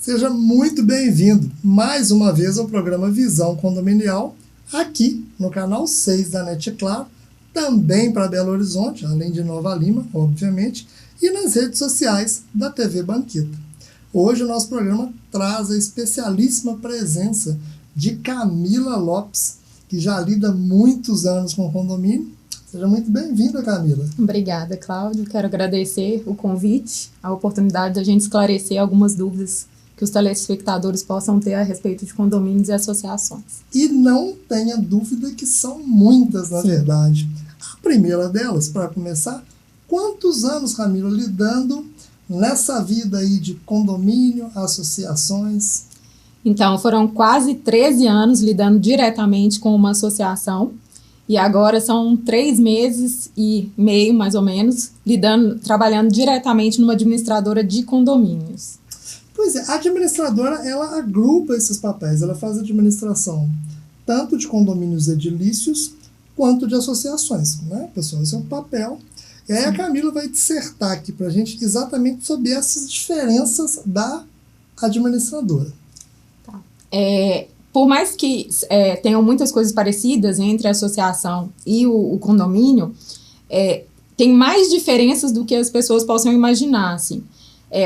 Seja muito bem-vindo mais uma vez ao programa Visão Condominial, aqui no canal 6 da NET Claro, também para Belo Horizonte, além de Nova Lima, obviamente, e nas redes sociais da TV Banqueta. Hoje o nosso programa traz a especialíssima presença de Camila Lopes, que já lida muitos anos com condomínio. Seja muito bem-vinda, Camila. Obrigada, Cláudio. Quero agradecer o convite, a oportunidade de a gente esclarecer algumas dúvidas que os telespectadores possam ter a respeito de condomínios e associações. E não tenha dúvida que são muitas, na verdade. A primeira delas, para começar, quantos anos, Camila, lidando nessa vida aí de condomínio, associações? Então, foram quase 13 anos lidando diretamente com uma associação. E agora são 3 meses e meio, mais ou menos, trabalhando diretamente numa administradora de condomínios. Pois é, a administradora, ela agrupa esses papéis, ela faz administração tanto de condomínios edilícios quanto de associações, né, pessoal? Esse é um papel. E aí a Camila vai dissertar aqui para a gente exatamente sobre essas diferenças da administradora. Tá. Por mais que tenham muitas coisas parecidas entre a associação e o condomínio, tem mais diferenças do que as pessoas possam imaginar, assim.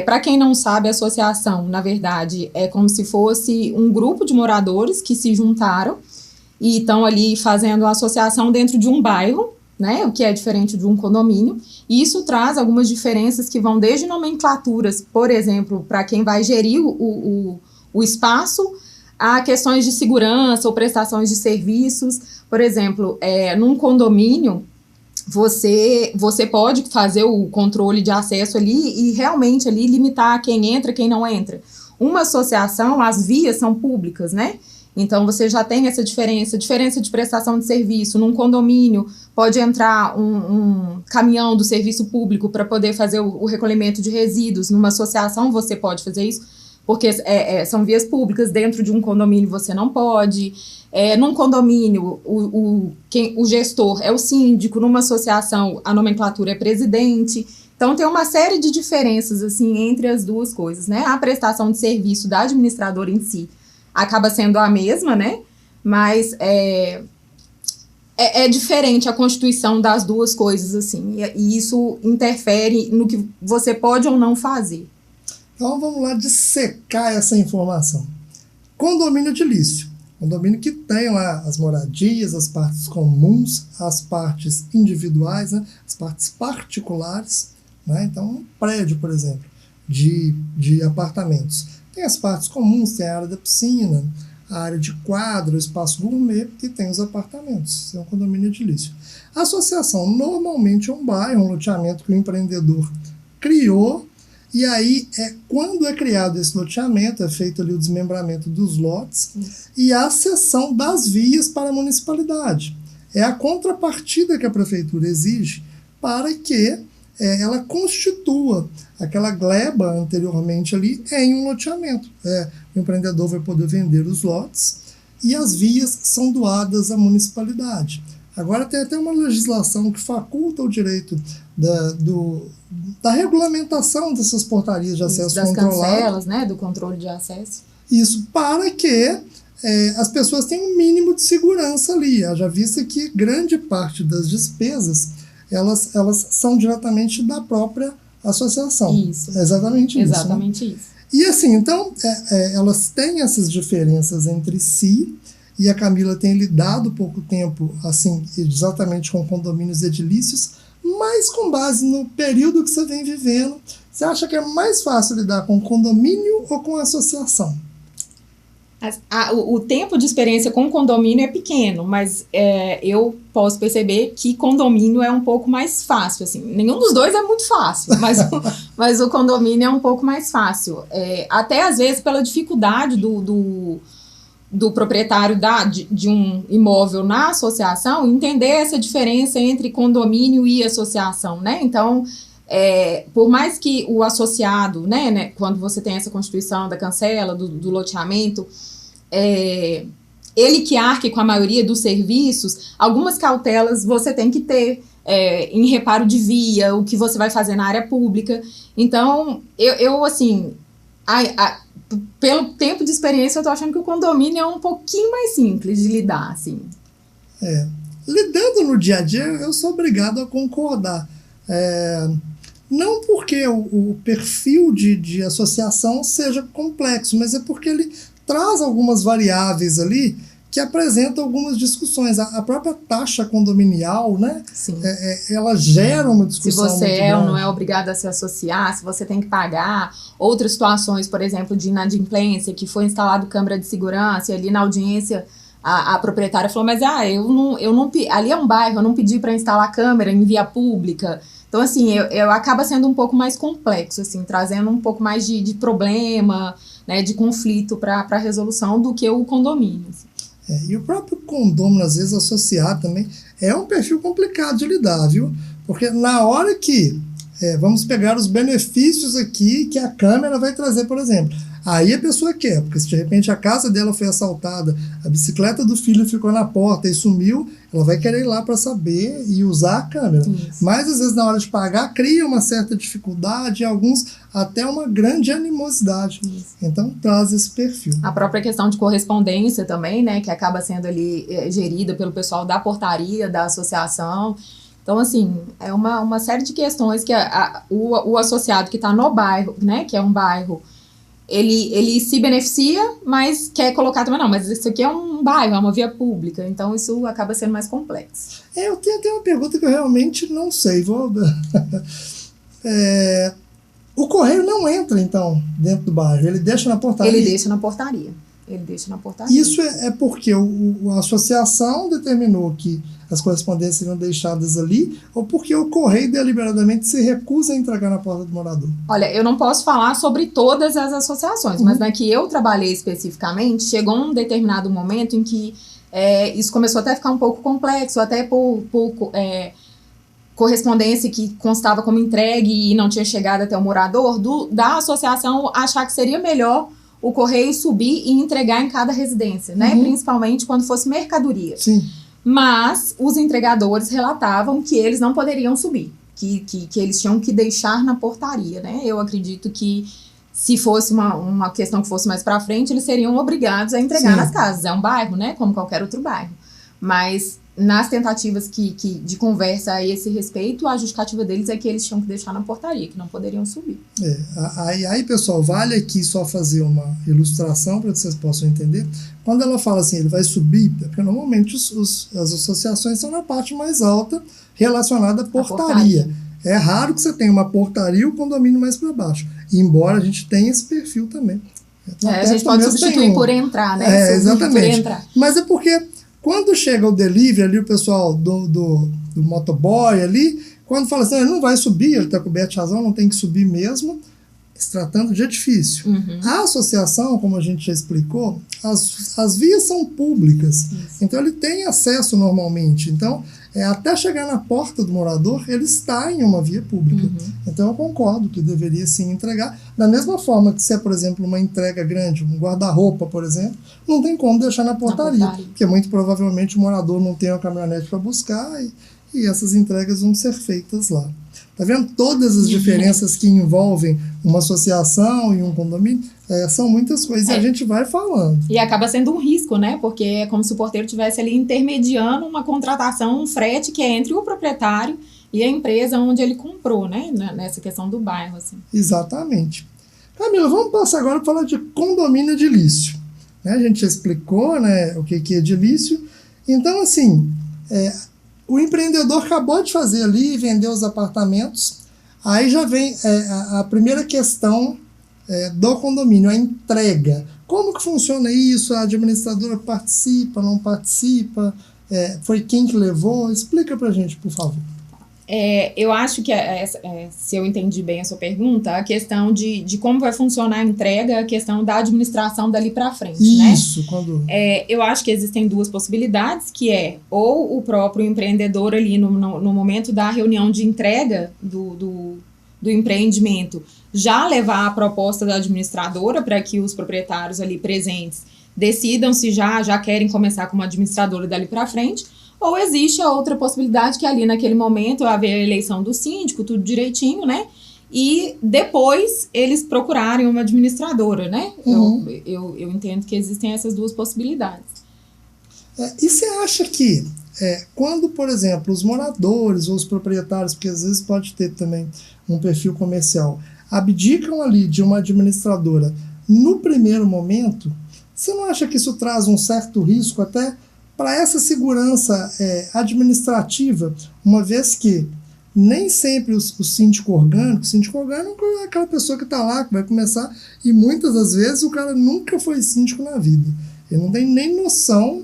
Para quem não sabe, a associação, na verdade, é como se fosse um grupo de moradores que se juntaram e estão ali fazendo a associação dentro de um bairro, né, o que é diferente de um condomínio. E isso traz algumas diferenças que vão desde nomenclaturas, por exemplo, para quem vai gerir o espaço, a questões de segurança ou prestações de serviços. Por exemplo, num condomínio, você pode fazer o controle de acesso ali e realmente ali limitar quem entra, quem não entra. Uma associação, as vias são públicas, né? Então, você já tem essa diferença de prestação de serviço. Num condomínio, pode entrar um caminhão do serviço público para poder fazer o recolhimento de resíduos. Numa associação, você pode fazer isso, porque são vias públicas. Dentro de um condomínio, você não pode. Num condomínio, o gestor é o síndico. Numa associação, a nomenclatura é presidente. Então, tem uma série de diferenças assim, entre as duas coisas, né? A prestação de serviço da administradora em si acaba sendo a mesma, né? Mas é diferente a constituição das duas coisas, assim. E isso interfere no que você pode ou não fazer. Então vamos lá dissecar essa informação. Condomínio edilício. Condomínio que tem lá as moradias, as partes comuns, as partes individuais, né, as partes particulares. Né? Então, um prédio, por exemplo, de apartamentos. Tem as partes comuns, tem a área da piscina, a área de quadra, o espaço gourmet, e tem os apartamentos. Isso é um condomínio edilício. A associação normalmente é um bairro, um loteamento que o empreendedor criou. E aí, quando é criado esse loteamento, é feito ali o desmembramento dos lotes e a cessão das vias para a municipalidade. É a contrapartida que a prefeitura exige para que ela constitua aquela gleba anteriormente ali em um loteamento. O empreendedor vai poder vender os lotes e as vias são doadas à municipalidade. Agora tem até uma legislação que faculta o direito da regulamentação dessas portarias de acesso controlado. Das cancelas, né, do controle de acesso. Isso, para que as pessoas tenham um mínimo de segurança ali. Já vista que grande parte das despesas, elas são diretamente da própria associação. Isso. É exatamente isso. Exatamente, né? Isso. E assim, então, elas têm essas diferenças entre si. E a Camila tem lidado pouco tempo, assim, exatamente com condomínios edilícios, mas com base no período que você vem vivendo, você acha que é mais fácil lidar com condomínio ou com associação? O tempo de experiência com condomínio é pequeno, mas eu posso perceber que condomínio é um pouco mais fácil, assim. Nenhum dos dois é muito fácil, mas o condomínio é um pouco mais fácil. Até às vezes pela dificuldade do proprietário de um imóvel na associação, entender essa diferença entre condomínio e associação, né? Então, por mais que o associado, né, quando você tem essa constituição da cancela, do loteamento, ele que arque com a maioria dos serviços, algumas cautelas você tem que ter em reparo de via, o que você vai fazer na área pública. Então, eu assim, Pelo tempo de experiência, eu tô achando que o condomínio é um pouquinho mais simples de lidar, assim. Lidando no dia a dia, eu sou obrigado a concordar. Não porque o perfil de associação seja complexo, mas é porque ele traz algumas variáveis ali que apresentam algumas discussões. A própria taxa condominial, né? Sim. Ela gera uma discussão. Se você ou não é obrigado a se associar, se você tem que pagar. Outras situações, por exemplo, de inadimplência, que foi instalado câmera de segurança e ali na audiência a proprietária falou, mas eu não ali é um bairro, eu não pedi para instalar câmera em via pública. Então, assim, eu acaba sendo um pouco mais complexo, assim, trazendo um pouco mais de problema, né, de conflito para a resolução do que o condomínio. Assim. E o próprio condômino, às vezes, associado também, é um perfil complicado de lidar, viu? Porque na hora que vamos pegar os benefícios aqui que a câmera vai trazer, por exemplo. Aí a pessoa quer, porque se de repente a casa dela foi assaltada, a bicicleta do filho ficou na porta e sumiu, ela vai querer ir lá para saber e usar a câmera. Isso. Mas às vezes na hora de pagar cria uma certa dificuldade e alguns até uma grande animosidade. Isso. Então traz esse perfil. A própria questão de correspondência também, né, que acaba sendo ali gerida pelo pessoal da portaria, da associação. Então, assim, é uma série de questões que o associado que está no bairro, né, que é um bairro, ele se beneficia, mas quer colocar também, não, mas isso aqui é um bairro, é uma via pública, então isso acaba sendo mais complexo. Eu tenho até uma pergunta que eu realmente não sei. O correio não entra, então, dentro do bairro, ele deixa na portaria? Ele deixa na portaria. Isso é porque a associação determinou que as correspondências seriam deixadas ali, ou porque o correio deliberadamente se recusa a entregar na porta do morador? Olha, eu não posso falar sobre todas as associações, mas na que eu trabalhei especificamente, chegou um determinado momento em que isso começou até a ficar um pouco complexo, até por correspondência que constava como entregue e não tinha chegado até o morador, da associação achar que seria melhor o correio subir e entregar em cada residência, né? Principalmente quando fosse mercadoria. Sim. Mas os entregadores relatavam que eles não poderiam subir, que eles tinham que deixar na portaria, né? Eu acredito que se fosse uma questão que fosse mais para frente, eles seriam obrigados a entregar nas casas. É um bairro, né? Como qualquer outro bairro. Mas nas tentativas de conversa a esse respeito, a justificativa deles é que eles tinham que deixar na portaria, que não poderiam subir. Aí, pessoal, vale aqui só fazer uma ilustração para que vocês possam entender. Quando ela fala assim, ele vai subir, é porque normalmente as associações são na parte mais alta relacionada à portaria. É raro que você tenha uma portaria e o condomínio mais para baixo, embora a gente tenha esse perfil também. A gente pode substituir por entrar, né? Exatamente. Por entrar. Mas é porque quando chega o delivery ali, o pessoal do motoboy ali, quando fala assim, ele não vai subir, ele está coberto de razão, não tem que subir mesmo, se tratando de edifício. A associação, como a gente já explicou, as vias são públicas, então ele tem acesso normalmente. Então, até chegar na porta do morador, ele está em uma via pública. Então eu concordo que deveria sim entregar. Da mesma forma que se é, por exemplo, uma entrega grande, um guarda-roupa, por exemplo, não tem como deixar na portaria, porque muito provavelmente o morador não tem uma caminhonete para buscar e essas entregas vão ser feitas lá. Tá vendo? Todas as diferenças que envolvem uma associação e um condomínio são muitas coisas e a gente vai falando. E acaba sendo um risco, né? Porque é como se o porteiro estivesse ali intermediando uma contratação, um frete que é entre o proprietário e a empresa onde ele comprou, né? Nessa questão do bairro, assim. Exatamente. Camila, vamos passar agora para falar de condomínio edilício. A gente já explicou, né, o que é edilício. Então, assim, o empreendedor acabou de fazer ali, vender os apartamentos, aí já vem a primeira questão do condomínio, a entrega. Como que funciona isso? A administradora participa, não participa? Foi quem que levou? Explica pra gente, por favor. Eu acho que, se eu entendi bem a sua pergunta, a questão de como vai funcionar a entrega, a questão da administração dali para frente, isso, né? Quando... eu acho que existem duas possibilidades, que ou o próprio empreendedor ali no momento da reunião de entrega do empreendimento, já levar a proposta da administradora para que os proprietários ali presentes decidam se já querem começar como administradora dali para frente, ou existe a outra possibilidade que ali naquele momento haver a eleição do síndico, tudo direitinho, né? e depois eles procurarem uma administradora, né? Uhum. Eu entendo que existem essas duas possibilidades. E você acha que quando, por exemplo, os moradores ou os proprietários, porque às vezes pode ter também um perfil comercial, abdicam ali de uma administradora no primeiro momento, você não acha que isso traz um certo risco até para essa segurança administrativa, uma vez que nem sempre o síndico orgânico é aquela pessoa que está lá, que vai começar, e muitas das vezes o cara nunca foi síndico na vida. Ele não tem nem noção.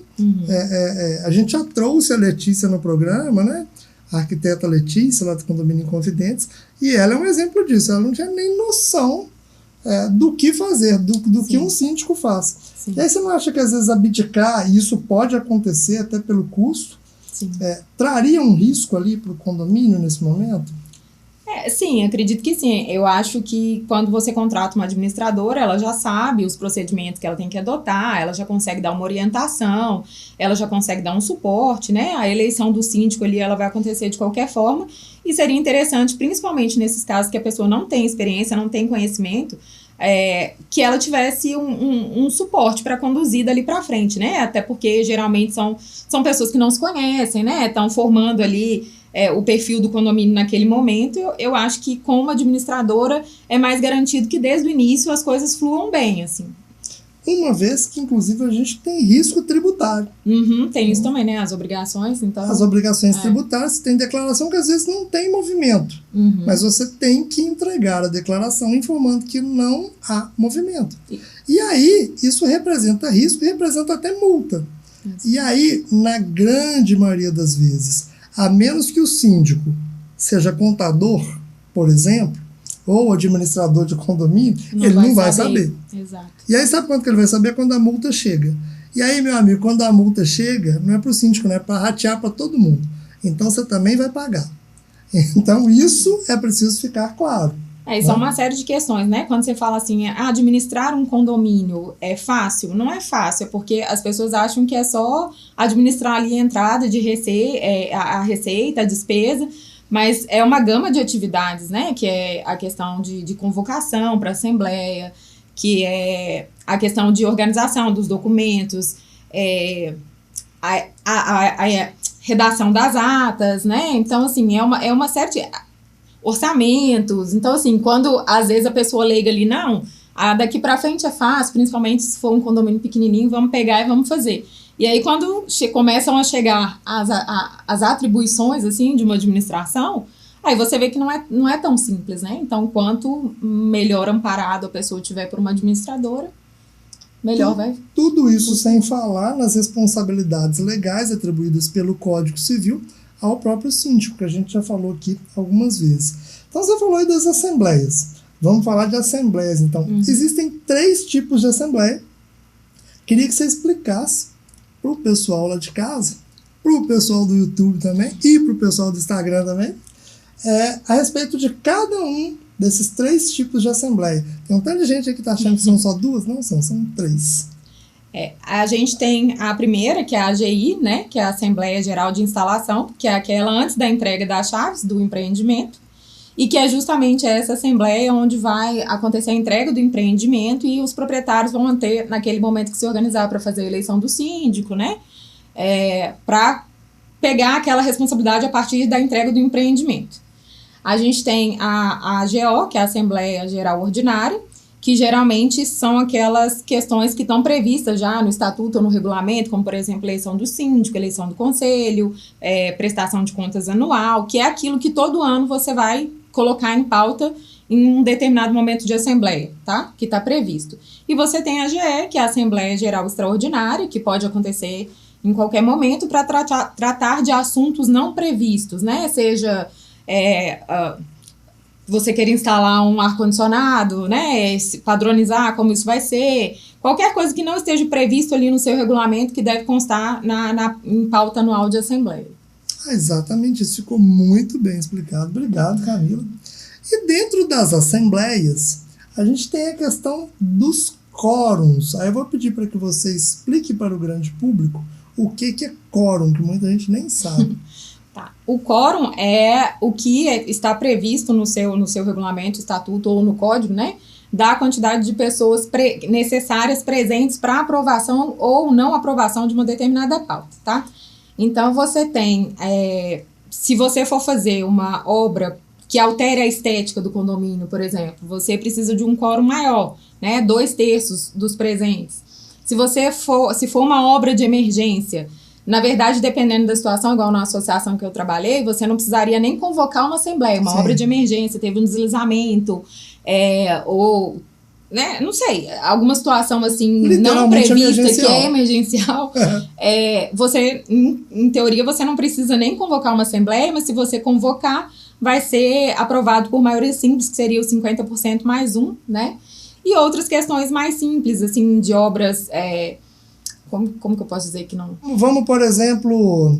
A gente já trouxe a Letícia no programa, né? A arquiteta Letícia, lá do Condomínio Inconfidentes, e ela é um exemplo disso. Ela não tinha nem noção do que fazer, do que um síndico faz. Sim. E aí você não acha que às vezes abdicar, e isso pode acontecer até pelo custo, traria um risco ali para o condomínio nesse momento? Sim, acredito que sim. Eu acho que quando você contrata uma administradora, ela já sabe os procedimentos que ela tem que adotar, ela já consegue dar uma orientação, ela já consegue dar um suporte, né? A eleição do síndico ali, ela vai acontecer de qualquer forma, e seria interessante, principalmente nesses casos que a pessoa não tem experiência, não tem conhecimento, que ela tivesse um suporte para conduzir dali para frente, né? Até porque geralmente são pessoas que não se conhecem, né? Estão formando ali o perfil do condomínio naquele momento. Eu acho que com uma administradora é mais garantido que desde o início as coisas fluam bem, assim. Uma vez que, inclusive, a gente tem risco tributário. Tem isso também, né? As obrigações, então... As obrigações tributárias, tem declaração que às vezes não tem movimento. Mas você tem que entregar a declaração informando que não há movimento. E aí, isso representa risco e representa até multa. E aí, na grande maioria das vezes, a menos que o síndico seja contador, por exemplo, ou administrador de condomínio, ele não vai saber. Exato. E aí sabe quando que ele vai saber? Quando a multa chega. E aí, meu amigo, quando a multa chega, não é para o síndico, não é para ratear para todo mundo. Então você também vai pagar. Então isso é preciso ficar claro. Isso é uma série de questões, né? Quando você fala assim, administrar um condomínio é fácil? Não é fácil, é porque as pessoas acham que é só administrar ali a entrada de a receita, a despesa, mas é uma gama de atividades, né? Que é a questão de convocação para a assembleia, que é a questão de organização dos documentos, a redação das atas, né? Então, assim, é uma série de orçamentos. Então, assim, quando às vezes a pessoa leiga ali, não, daqui para frente é fácil, principalmente se for um condomínio pequenininho, vamos pegar e vamos fazer. E aí, quando começam a chegar as atribuições, assim, de uma administração, aí você vê que não é tão simples, né? Então, quanto melhor amparado a pessoa tiver por uma administradora, melhor vai. Tudo isso sem falar nas responsabilidades legais atribuídas pelo Código Civil ao próprio síndico, que a gente já falou aqui algumas vezes. Então, você falou aí das assembleias. Vamos falar de assembleias, então. Existem 3 tipos de assembleia. Queria que você explicasse para o pessoal lá de casa, para o pessoal do YouTube também e para o pessoal do Instagram também, a respeito de cada um desses 3 tipos de assembleia. Tem um tanto de gente aí que está achando que são só 2, não são 3. A gente tem a primeira, que é a AGI, né, que é a Assembleia Geral de Instalação, que é aquela antes da entrega das chaves do empreendimento, e que é justamente essa assembleia onde vai acontecer a entrega do empreendimento e os proprietários vão ter, naquele momento, que se organizar para fazer a eleição do síndico, né, para pegar aquela responsabilidade a partir da entrega do empreendimento. A gente tem a AGO, que é a Assembleia Geral Ordinária, que geralmente são aquelas questões que estão previstas já no estatuto ou no regulamento, como, por exemplo, eleição do síndico, eleição do conselho, prestação de contas anual, que é aquilo que todo ano você vai colocar em pauta em um determinado momento de assembleia, tá? Que está previsto. E você tem a AGE, que é a Assembleia Geral Extraordinária, que pode acontecer em qualquer momento para tratar de assuntos não previstos, né? Seja você quer instalar um ar-condicionado, né? Padronizar como isso vai ser. Qualquer coisa que não esteja previsto ali no seu regulamento que deve constar em pauta anual de assembleia. Exatamente, isso ficou muito bem explicado. Obrigado, Camila. E dentro das assembleias, a gente tem a questão dos quórums. Aí eu vou pedir para que você explique para o grande público o que é quórum, que muita gente nem sabe. Tá. O quórum é o que está previsto no seu regulamento, estatuto ou no código, né? Da quantidade de pessoas necessárias presentes para aprovação ou não aprovação de uma determinada pauta, tá? Então, você tem, se você for fazer uma obra que altere a estética do condomínio, por exemplo, você precisa de um quórum maior, né? 2/3 dos presentes. Se for uma obra de emergência, na verdade, dependendo da situação, igual na associação que eu trabalhei, você não precisaria nem convocar uma assembleia, uma obra de emergência, teve um deslizamento, ou, né, não sei, alguma situação assim não prevista que é emergencial, você, em teoria, você não precisa nem convocar uma assembleia, mas se você convocar, vai ser aprovado por maioria simples, que seria os 50% mais um, né? E outras questões mais simples, assim, de obras... Como que eu posso dizer que não... Vamos, por exemplo,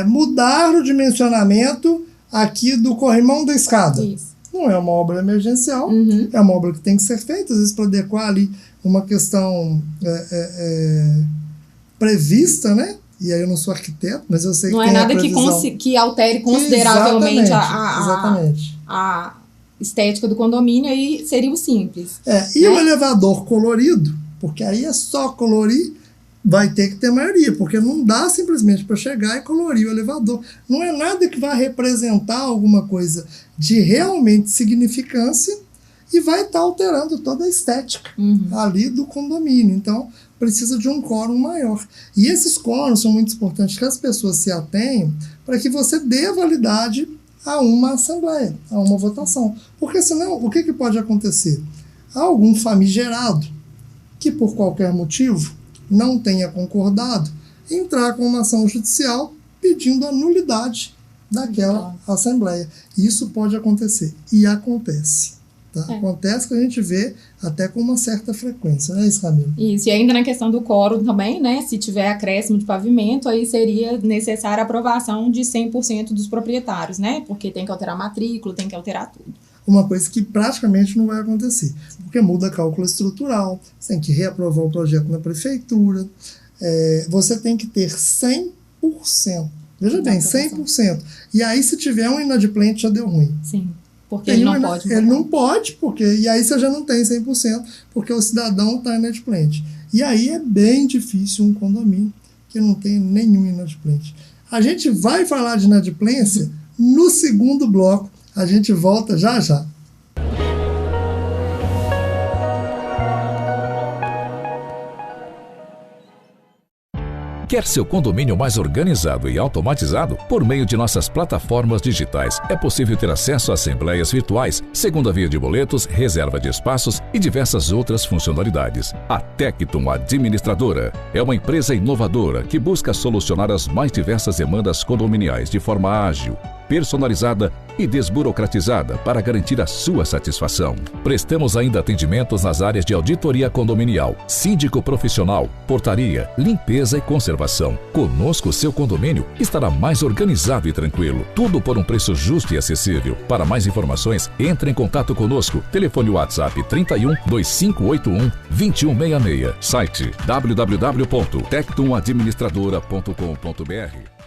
mudar o dimensionamento aqui do corrimão da escada. Isso. Não é uma obra emergencial, é uma obra que tem que ser feita, às vezes para adequar ali uma questão prevista, né? E aí eu não sou arquiteto, mas eu sei que tem a previsão. Não é nada que altere consideravelmente a estética do condomínio, aí seria o simples. E o elevador colorido, porque aí é só colorir, vai ter que ter maioria, porque não dá simplesmente para chegar e colorir o elevador. Não é nada que vai representar alguma coisa de realmente significância e vai estar alterando toda a estética ali do condomínio. Então, precisa de um quórum maior. E esses quórums são muito importantes que as pessoas se atenham para que você dê validade a uma assembleia, a uma votação. Porque senão, o que pode acontecer? Algum famigerado que, por qualquer motivo, não tenha concordado, entrar com uma ação judicial pedindo a nulidade daquela assembleia. Isso pode acontecer. E acontece. Tá? Acontece que a gente vê até com uma certa frequência, não é isso, Camila? Isso, e ainda na questão do quórum também, né? Se tiver acréscimo de pavimento, aí seria necessária a aprovação de 100% dos proprietários, né? Porque tem que alterar a matrícula, tem que alterar tudo. Uma coisa que praticamente não vai acontecer, porque muda cálculo estrutural, você tem que reaprovar o projeto na prefeitura, você tem que ter 100%, veja bem, 100%. E aí, se tiver um inadimplente, já deu ruim. Sim, porque ele não pode. Ele não pode, e aí você já não tem 100%, porque o cidadão está inadimplente. E aí é bem difícil um condomínio que não tem nenhum inadimplente. A gente vai falar de inadimplência no segundo bloco. A gente volta já já. Quer seu condomínio mais organizado e automatizado? Por meio de nossas plataformas digitais, é possível ter acesso a assembleias virtuais, segunda via de boletos, reserva de espaços e diversas outras funcionalidades. A Tectum Administradora é uma empresa inovadora que busca solucionar as mais diversas demandas condominiais de forma ágil, personalizada e desburocratizada para garantir a sua satisfação. Prestamos ainda atendimentos nas áreas de auditoria condominial, síndico profissional, portaria, limpeza e conservação. Conosco, seu condomínio estará mais organizado e tranquilo. Tudo por um preço justo e acessível. Para mais informações, entre em contato conosco. Telefone WhatsApp 31 2581 2166. Site www.tectumadministradora.com.br.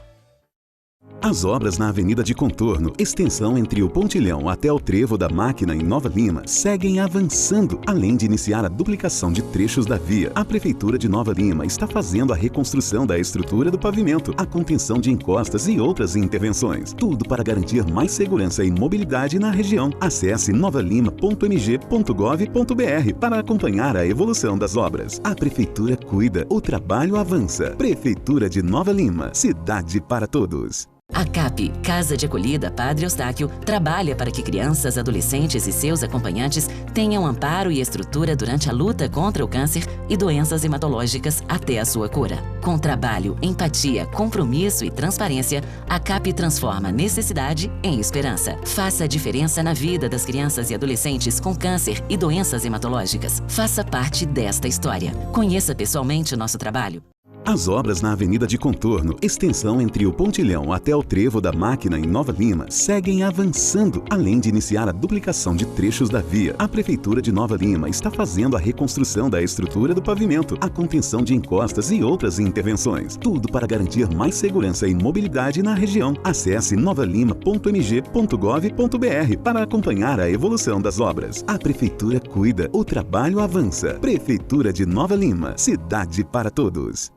As obras na Avenida de Contorno, extensão entre o Pontilhão até o Trevo da Máquina em Nova Lima, seguem avançando. Além de iniciar a duplicação de trechos da via, a Prefeitura de Nova Lima está fazendo a reconstrução da estrutura do pavimento, a contenção de encostas e outras intervenções. Tudo para garantir mais segurança e mobilidade na região. Acesse novalima.mg.gov.br para acompanhar a evolução das obras. A Prefeitura cuida, o trabalho avança. Prefeitura de Nova Lima, cidade para todos. A CAP, Casa de Acolhida Padre Eustáquio, trabalha para que crianças, adolescentes e seus acompanhantes tenham amparo e estrutura durante a luta contra o câncer e doenças hematológicas até a sua cura. Com trabalho, empatia, compromisso e transparência, a CAP transforma necessidade em esperança. Faça a diferença na vida das crianças e adolescentes com câncer e doenças hematológicas. Faça parte desta história. Conheça pessoalmente o nosso trabalho. As obras na Avenida de Contorno, extensão entre o Pontilhão até o Trevo da Máquina em Nova Lima, seguem avançando, além de iniciar a duplicação de trechos da via. A Prefeitura de Nova Lima está fazendo a reconstrução da estrutura do pavimento, a contenção de encostas e outras intervenções. Tudo para garantir mais segurança e mobilidade na região. Acesse novalima.mg.gov.br para acompanhar a evolução das obras. A Prefeitura cuida, o trabalho avança. Prefeitura de Nova Lima, cidade para todos.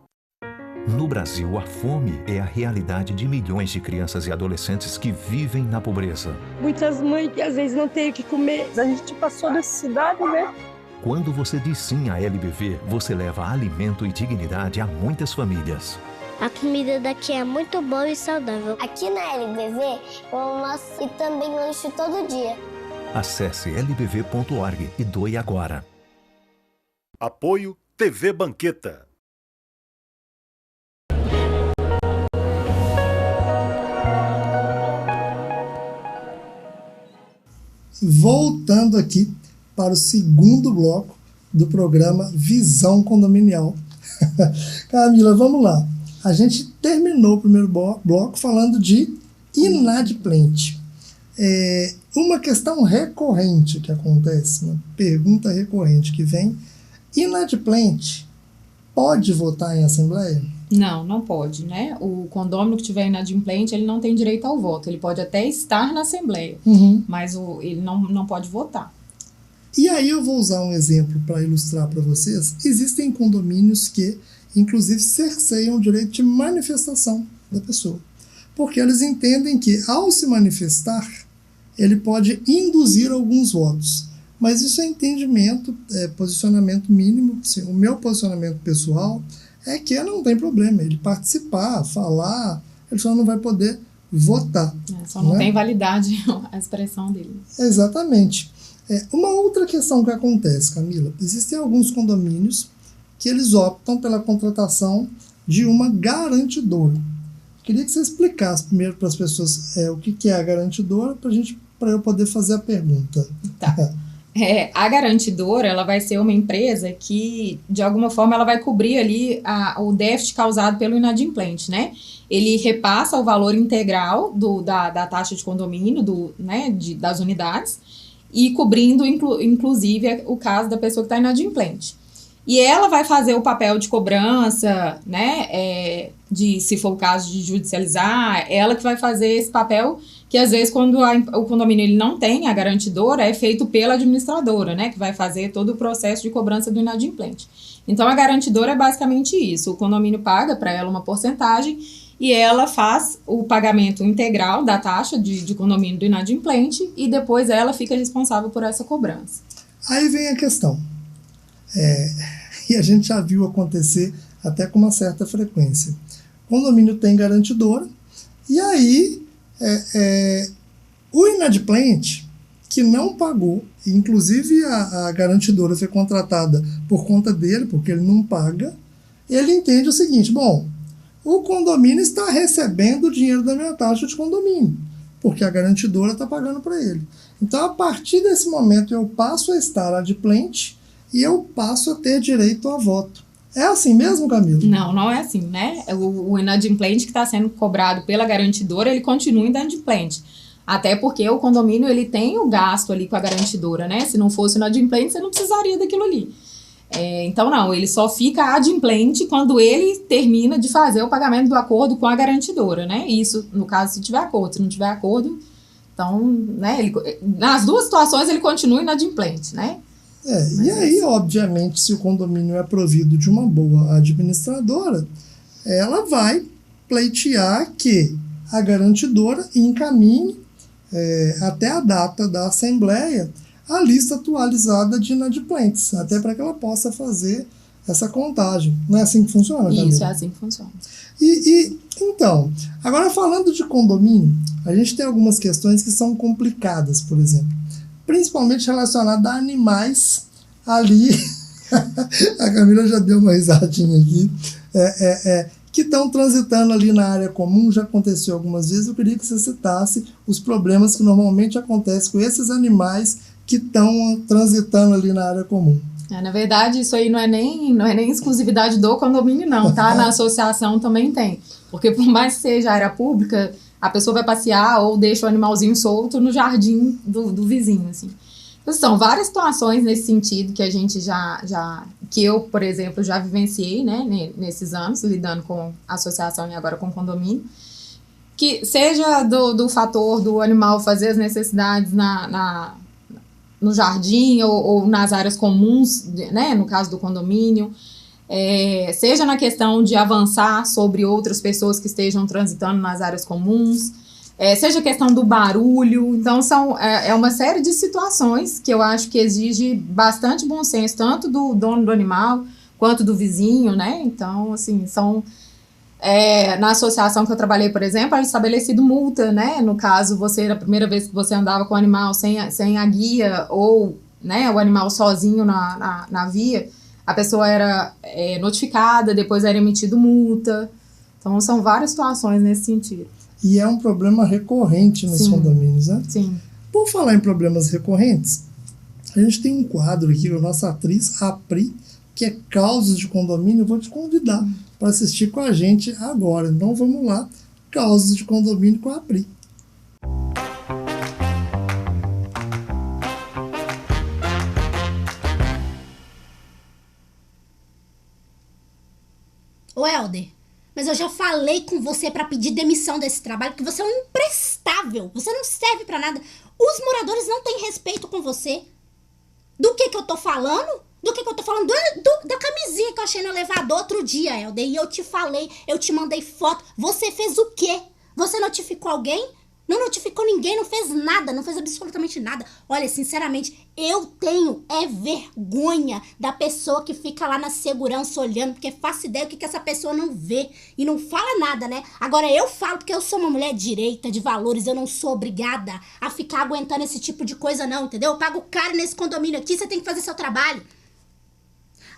No Brasil, a fome é a realidade de milhões de crianças e adolescentes que vivem na pobreza. Muitas mães que às vezes não têm o que comer. A gente passou necessidade, né? Quando você diz sim à LBV, você leva alimento e dignidade a muitas famílias. A comida daqui é muito boa e saudável. Aqui na LBV, eu almoço e também lanche todo dia. Acesse lbv.org e doe agora. Apoio TV Banqueta. Voltando aqui para o segundo bloco do programa Visão Condominial. Camila, vamos lá. A gente terminou o primeiro bloco falando de inadimplente. Uma questão recorrente que acontece, uma pergunta recorrente que vem: inadimplente pode votar em assembleia? Não, não pode, né? O condômino que tiver inadimplente, ele não tem direito ao voto. Ele pode até estar na Assembleia, mas ele não pode votar. E aí eu vou usar um exemplo para ilustrar para vocês. Existem condomínios que, inclusive, cerceiam o direito de manifestação da pessoa. Porque eles entendem que, ao se manifestar, ele pode induzir alguns votos. Mas isso é entendimento, posicionamento mínimo. Assim, o meu posicionamento pessoal é que não tem problema ele participar, falar, ele só não vai poder votar. Só não tem validade a expressão dele. Exatamente. Uma outra questão que acontece, Camila, existem alguns condomínios que eles optam pela contratação de uma garantidora. Queria que você explicasse primeiro para as pessoas o que é a garantidora, para eu poder fazer a pergunta. Tá. A garantidora, ela vai ser uma empresa que, de alguma forma, ela vai cobrir ali o déficit causado pelo inadimplente, né? Ele repassa o valor integral da taxa de condomínio, das unidades, e cobrindo, inclusive, o caso da pessoa que está inadimplente. E ela vai fazer o papel de cobrança, né, se for o caso de judicializar, ela que vai fazer esse papel que, às vezes, quando o condomínio ele não tem a garantidora, é feito pela administradora, né, que vai fazer todo o processo de cobrança do inadimplente. Então, a garantidora é basicamente isso. O condomínio paga para ela uma porcentagem e ela faz o pagamento integral da taxa de condomínio do inadimplente e depois ela fica responsável por essa cobrança. Aí vem a questão. E a gente já viu acontecer até com uma certa frequência. O condomínio tem garantidora e aí o inadimplente que não pagou, inclusive a garantidora foi contratada por conta dele, porque ele não paga, ele entende o seguinte: bom, o condomínio está recebendo o dinheiro da minha taxa de condomínio, porque a garantidora está pagando para ele. Então, a partir desse momento, eu passo a estar adimplente e eu passo a ter direito a voto. É assim mesmo, Camila? Não é assim, né? O inadimplente que está sendo cobrado pela garantidora, ele continua inadimplente. Até porque o condomínio, ele tem o gasto ali com a garantidora, né? Se não fosse inadimplente, você não precisaria daquilo ali. Então, não, ele só fica adimplente quando ele termina de fazer o pagamento do acordo com a garantidora, né? Isso, no caso, se tiver acordo. Se não tiver acordo, então, né? Nas duas situações, ele continua inadimplente, né? E aí, obviamente, se o condomínio é provido de uma boa administradora, ela vai pleitear que a garantidora encaminhe até a data da assembleia a lista atualizada de inadimplentes, até para que ela possa fazer essa contagem. Não é assim que funciona, Camila? Isso, é assim que funciona. Então, agora falando de condomínio, a gente tem algumas questões que são complicadas, por exemplo, principalmente relacionadas a animais ali. A Camila já deu uma risadinha aqui. Que estão transitando ali na área comum, já aconteceu algumas vezes. Eu queria que você citasse os problemas que normalmente acontecem com esses animais que estão transitando ali na área comum. Na verdade, isso aí não é nem exclusividade do condomínio, não, tá? Na associação também tem. Porque por mais que seja área pública, a pessoa vai passear ou deixa o animalzinho solto no jardim do vizinho, assim. Então, são várias situações nesse sentido que a gente que eu, por exemplo, já vivenciei, né, nesses anos, lidando com associação e agora com condomínio, que seja do fator do animal fazer as necessidades no jardim ou nas áreas comuns, né, no caso do condomínio, seja na questão de avançar sobre outras pessoas que estejam transitando nas áreas comuns, seja a questão do barulho. Então, é uma série de situações que eu acho que exige bastante bom senso, tanto do dono do animal quanto do vizinho, né? Então, assim, na associação que eu trabalhei, por exemplo, era estabelecido multa, né? No caso, a primeira vez que você andava com o animal sem a guia ou, né, o animal sozinho na via, a pessoa era notificada, depois era emitido multa. Então, são várias situações nesse sentido. E é um problema recorrente nos condomínios, né? Sim. Por falar em problemas recorrentes, a gente tem um quadro aqui, a nossa atriz, a Pri, que é Causos de Condomínio. Eu vou te convidar para assistir com a gente agora. Então vamos lá, Causos de Condomínio com a Pri. Ô Helder, mas eu já falei com você pra pedir demissão desse trabalho, que você é um imprestável, você não serve pra nada. Os moradores não têm respeito com você. Do que eu tô falando? Do que eu tô falando? Da camisinha que eu achei no elevador outro dia, Helder. E eu te falei, eu te mandei foto. Você fez o quê? Você notificou alguém? Não notificou ninguém, não fez nada, não fez absolutamente nada. Olha, sinceramente, eu tenho vergonha da pessoa que fica lá na segurança olhando, porque faço ideia do que essa pessoa não vê e não fala nada, né? Agora eu falo porque eu sou uma mulher direita, de valores, eu não sou obrigada a ficar aguentando esse tipo de coisa não, entendeu? Eu pago caro nesse condomínio aqui, você tem que fazer seu trabalho.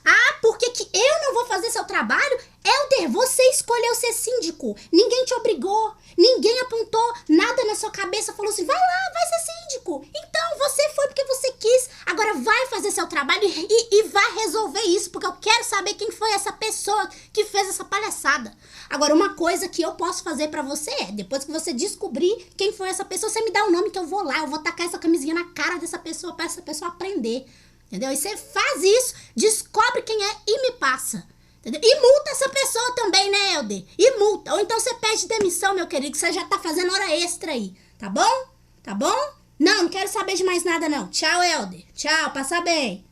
Ah, por que eu não vou fazer seu trabalho? Helder, você escolheu ser síndico. Ninguém te obrigou. Ninguém apontou nada na sua cabeça. Falou assim, vai lá, vai ser síndico. Então, você foi porque você quis. Agora vai fazer seu trabalho e vai resolver isso. Porque eu quero saber quem foi essa pessoa que fez essa palhaçada. Agora, uma coisa que eu posso fazer pra você depois que você descobrir quem foi essa pessoa, você me dá o nome que eu vou lá. Eu vou tacar essa camisinha na cara dessa pessoa pra essa pessoa aprender. Entendeu? E você faz isso, descobre quem é e me passa. Entendeu? E multa essa pessoa também, né, Helder? E multa. Ou então você pede demissão, meu querido, que você já tá fazendo hora extra aí. Tá bom? Tá bom? Não quero saber de mais nada, não. Tchau, Helder. Tchau, passa bem.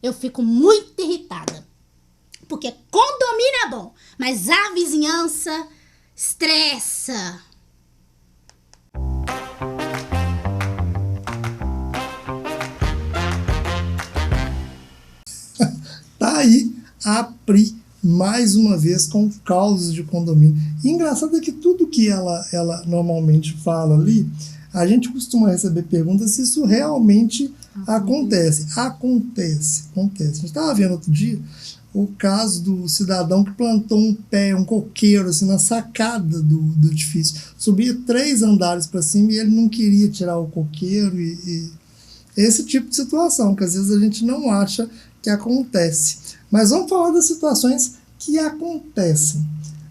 Eu fico muito irritada. Porque condomínio é bom, mas a vizinhança estressa. Tá aí a Pri, mais uma vez, com Causos de Condomínio. E engraçado é que tudo que ela normalmente fala ali, a gente costuma receber perguntas se isso realmente acontece. Acontece. A gente estava vendo outro dia o caso do cidadão que plantou um coqueiro assim, na sacada do edifício. Subia 3 andares para cima e ele não queria tirar o coqueiro. E esse tipo de situação, que às vezes a gente não acha que acontece. Mas vamos falar das situações que acontecem.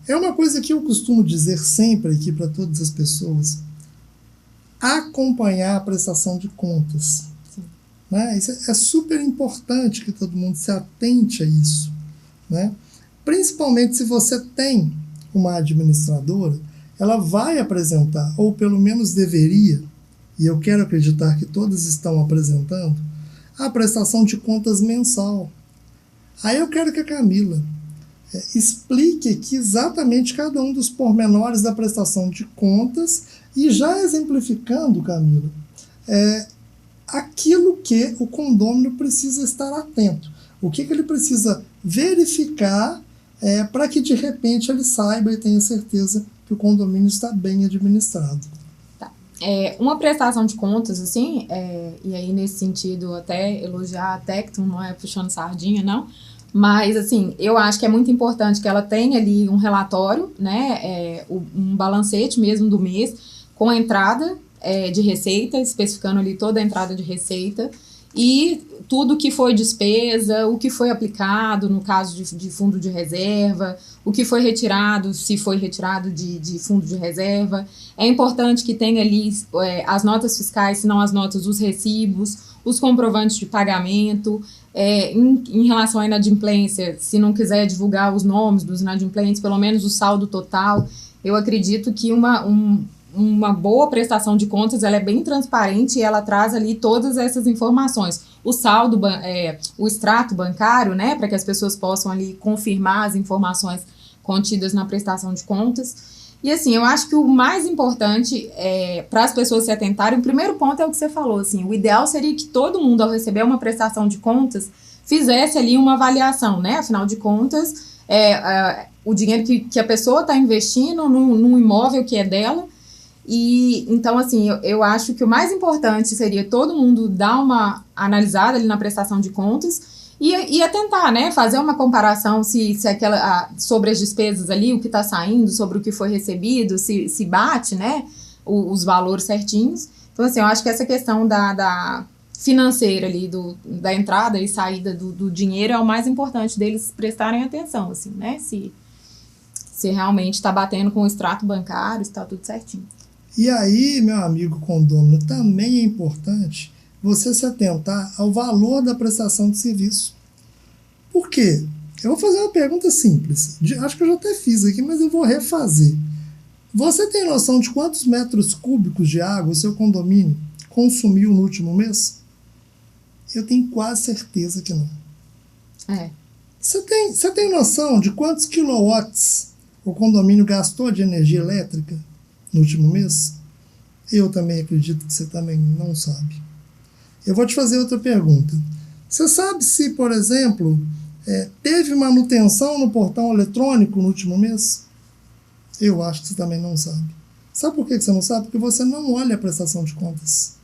É uma coisa que eu costumo dizer sempre aqui para todas as pessoas: acompanhar a prestação de contas. Né? Isso é super importante que todo mundo se atente a isso. Né? Principalmente se você tem uma administradora, ela vai apresentar, ou pelo menos deveria, e eu quero acreditar que todas estão apresentando, a prestação de contas mensal. Aí eu quero que a Camila explique aqui exatamente cada um dos pormenores da prestação de contas e já exemplificando, Camila, aquilo que o condômino precisa estar atento. O que ele precisa verificar para que de repente ele saiba e tenha certeza que o condomínio está bem administrado. Uma prestação de contas, assim, e aí nesse sentido até elogiar a Tecton, não é puxando sardinha, não, mas assim, eu acho que é muito importante que ela tenha ali um relatório, né, um balancete mesmo do mês, com a entrada de receita, especificando ali toda a entrada de receita, e tudo que foi despesa, o que foi aplicado no caso de fundo de reserva, o que foi retirado, se foi retirado de fundo de reserva. É importante que tenha ali as notas fiscais, se não as notas, os recibos, os comprovantes de pagamento. Em relação à inadimplência, se não quiser divulgar os nomes dos inadimplentes, pelo menos o saldo total. Eu acredito que uma boa prestação de contas, ela é bem transparente e ela traz ali todas essas informações. O saldo, o extrato bancário, né, para que as pessoas possam ali confirmar as informações contidas na prestação de contas. E assim, eu acho que o mais importante para as pessoas se atentarem, o primeiro ponto é o que você falou, assim, o ideal seria que todo mundo, ao receber uma prestação de contas, fizesse ali uma avaliação, né, afinal de contas, o dinheiro que a pessoa está investindo num imóvel que é dela. E então, assim, eu acho que o mais importante seria todo mundo dar uma analisada ali na prestação de contas e atentar, né, fazer uma comparação se sobre as despesas ali, o que está saindo, sobre o que foi recebido, se bate, né, os valores certinhos. Então, assim, eu acho que essa questão da financeira ali, da entrada e saída do dinheiro é o mais importante deles prestarem atenção, assim, né, se realmente está batendo com o extrato bancário, se está tudo certinho. E aí, meu amigo condômino, também é importante você se atentar ao valor da prestação de serviço. Por quê? Eu vou fazer uma pergunta simples. Acho que eu já até fiz aqui, mas eu vou refazer. Você tem noção de quantos metros cúbicos de água o seu condomínio consumiu no último mês? Eu tenho quase certeza que não. Você tem noção de quantos quilowatts o condomínio gastou de energia elétrica no último mês? Eu também acredito que você também não sabe. Eu vou te fazer outra pergunta. Você sabe se, por exemplo, teve manutenção no portão eletrônico no último mês? Eu acho que você também não sabe. Sabe por que você não sabe? Porque você não olha a prestação de contas.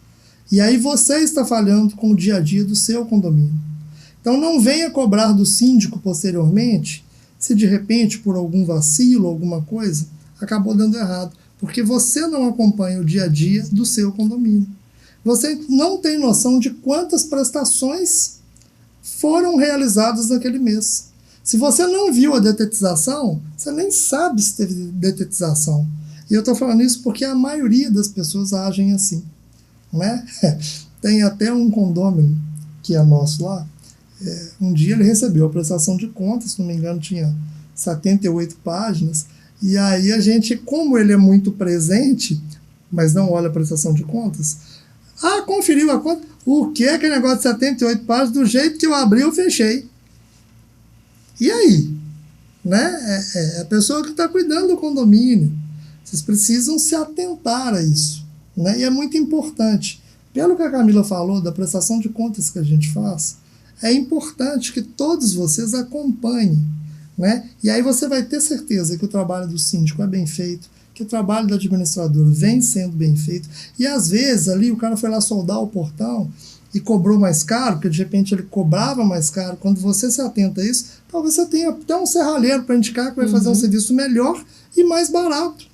E aí você está falhando com o dia a dia do seu condomínio. Então não venha cobrar do síndico posteriormente se de repente, por algum vacilo, alguma coisa, acabou dando errado. Porque você não acompanha o dia a dia do seu condomínio. Você não tem noção de quantas prestações foram realizadas naquele mês. Se você não viu a detetização, você nem sabe se teve detetização. E eu estou falando isso porque a maioria das pessoas agem assim, né? Tem até um condômino que é nosso lá. Um dia ele recebeu a prestação de contas, se não me engano tinha 78 páginas. E aí a gente, como ele é muito presente, mas não olha a prestação de contas, conferiu a conta, o que é aquele negócio de 78 páginas, do jeito que eu abri, eu fechei. E aí? Né? É a pessoa que está cuidando do condomínio. Vocês precisam se atentar a isso. Né? E é muito importante. Pelo que a Camila falou da prestação de contas que a gente faz, é importante que todos vocês acompanhem. Né? E aí você vai ter certeza que o trabalho do síndico é bem feito, que o trabalho do administrador vem sendo bem feito, e às vezes ali o cara foi lá soldar o portão e cobrou mais caro, porque de repente ele cobrava mais caro. Quando você se atenta a isso, talvez você tenha até um serralheiro para indicar que vai fazer um serviço melhor e mais barato.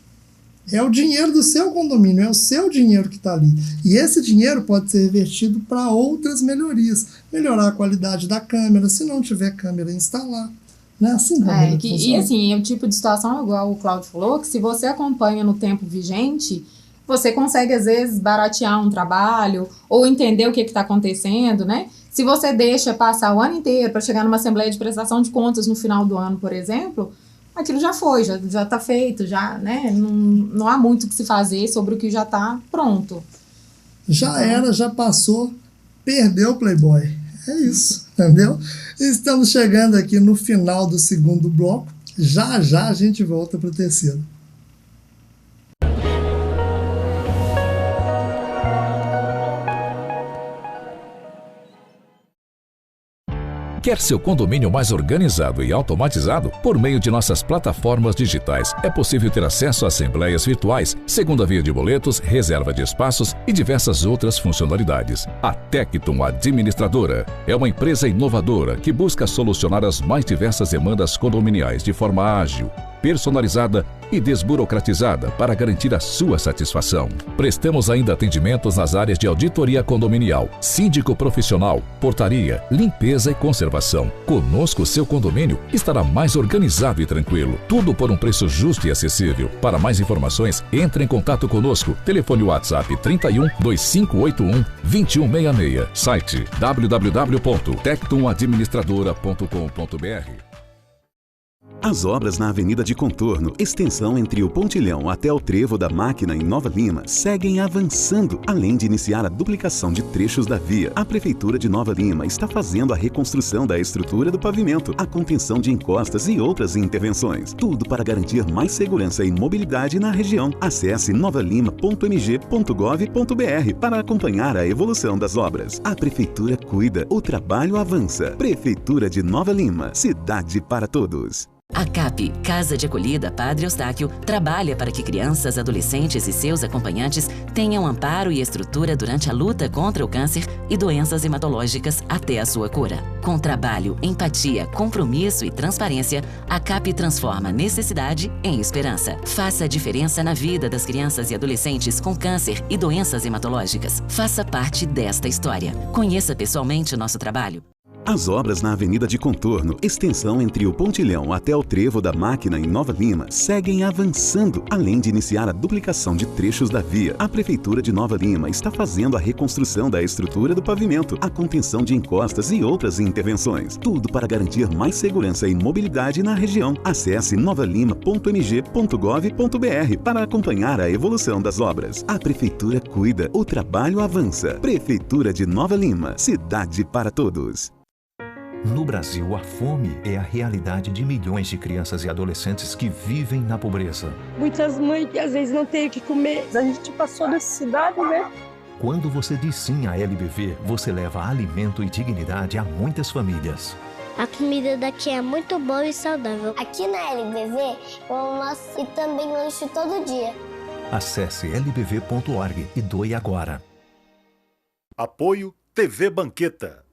É o dinheiro do seu condomínio, é o seu dinheiro que está ali. E esse dinheiro pode ser revertido para outras melhorias. Melhorar a qualidade da câmera, se não tiver câmera, instalar. Não é assim, e assim, é o tipo de situação, igual o Cláudio falou, que se você acompanha no tempo vigente, você consegue, às vezes, baratear um trabalho ou entender o que está acontecendo, né? Se você deixa passar o ano inteiro para chegar numa assembleia de prestação de contas no final do ano, por exemplo, aquilo já foi, já está feito, já, né? Não há muito o que se fazer sobre o que já está pronto. Já passou, perdeu o Playboy. É isso, entendeu? Estamos chegando aqui no final do segundo bloco. Já a gente volta para o terceiro. Quer seu condomínio mais organizado e automatizado? Por meio de nossas plataformas digitais, é possível ter acesso a assembleias virtuais, segunda via de boletos, reserva de espaços e diversas outras funcionalidades. A Tectum Administradora é uma empresa inovadora que busca solucionar as mais diversas demandas condominiais de forma ágil, personalizada e desburocratizada para garantir a sua satisfação. Prestamos ainda atendimentos nas áreas de auditoria condominial, síndico profissional, portaria, limpeza e conservação. Conosco, seu condomínio estará mais organizado e tranquilo. Tudo por um preço justo e acessível. Para mais informações, entre em contato conosco. Telefone WhatsApp 31 2581 2166. Site www.tectumadministradora.com.br. As obras na Avenida de Contorno, extensão entre o Pontilhão até o Trevo da Máquina em Nova Lima, seguem avançando, além de iniciar a duplicação de trechos da via. A Prefeitura de Nova Lima está fazendo a reconstrução da estrutura do pavimento, a contenção de encostas e outras intervenções. Tudo para garantir mais segurança e mobilidade na região. Acesse novalima.mg.gov.br para acompanhar a evolução das obras. A Prefeitura cuida, o trabalho avança. Prefeitura de Nova Lima, cidade para todos. A CAP, Casa de Acolhida Padre Eustáquio, trabalha para que crianças, adolescentes e seus acompanhantes tenham amparo e estrutura durante a luta contra o câncer e doenças hematológicas até a sua cura. Com trabalho, empatia, compromisso e transparência, a CAP transforma necessidade em esperança. Faça a diferença na vida das crianças e adolescentes com câncer e doenças hematológicas. Faça parte desta história. Conheça pessoalmente o nosso trabalho. As obras na Avenida de Contorno, extensão entre o Pontilhão até o Trevo da Máquina em Nova Lima, seguem avançando, além de iniciar a duplicação de trechos da via. A Prefeitura de Nova Lima está fazendo a reconstrução da estrutura do pavimento, a contenção de encostas e outras intervenções. Tudo para garantir mais segurança e mobilidade na região. Acesse novalima.mg.gov.br para acompanhar a evolução das obras. A Prefeitura cuida, o trabalho avança. Prefeitura de Nova Lima, cidade para todos. No Brasil, a fome é a realidade de milhões de crianças e adolescentes que vivem na pobreza. Muitas mães que às vezes não têm o que comer. A gente passou necessidade, né? Quando você diz sim à LBV, você leva alimento e dignidade a muitas famílias. A comida daqui é muito boa e saudável. Aqui na LBV, eu almoço e também lancho todo dia. Acesse lbv.org e doe agora. Apoio TV Banqueta.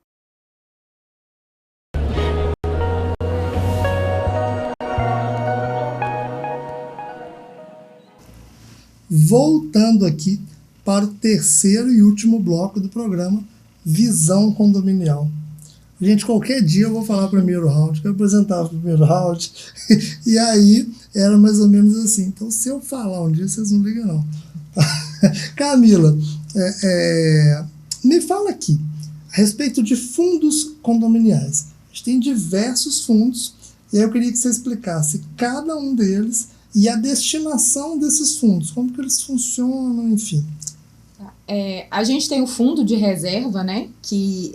Voltando aqui para o terceiro e último bloco do programa, Visão Condominial. Gente, qualquer dia eu vou falar primeiro round, que eu apresentava o primeiro round, e aí era mais ou menos assim. Então, se eu falar um dia, vocês não ligam, não. Camila, me fala aqui, a respeito de fundos condominiais. A gente tem diversos fundos, e aí eu queria que você explicasse cada um deles e a destinação desses fundos, como que eles funcionam, enfim. A gente tem o fundo de reserva, né, que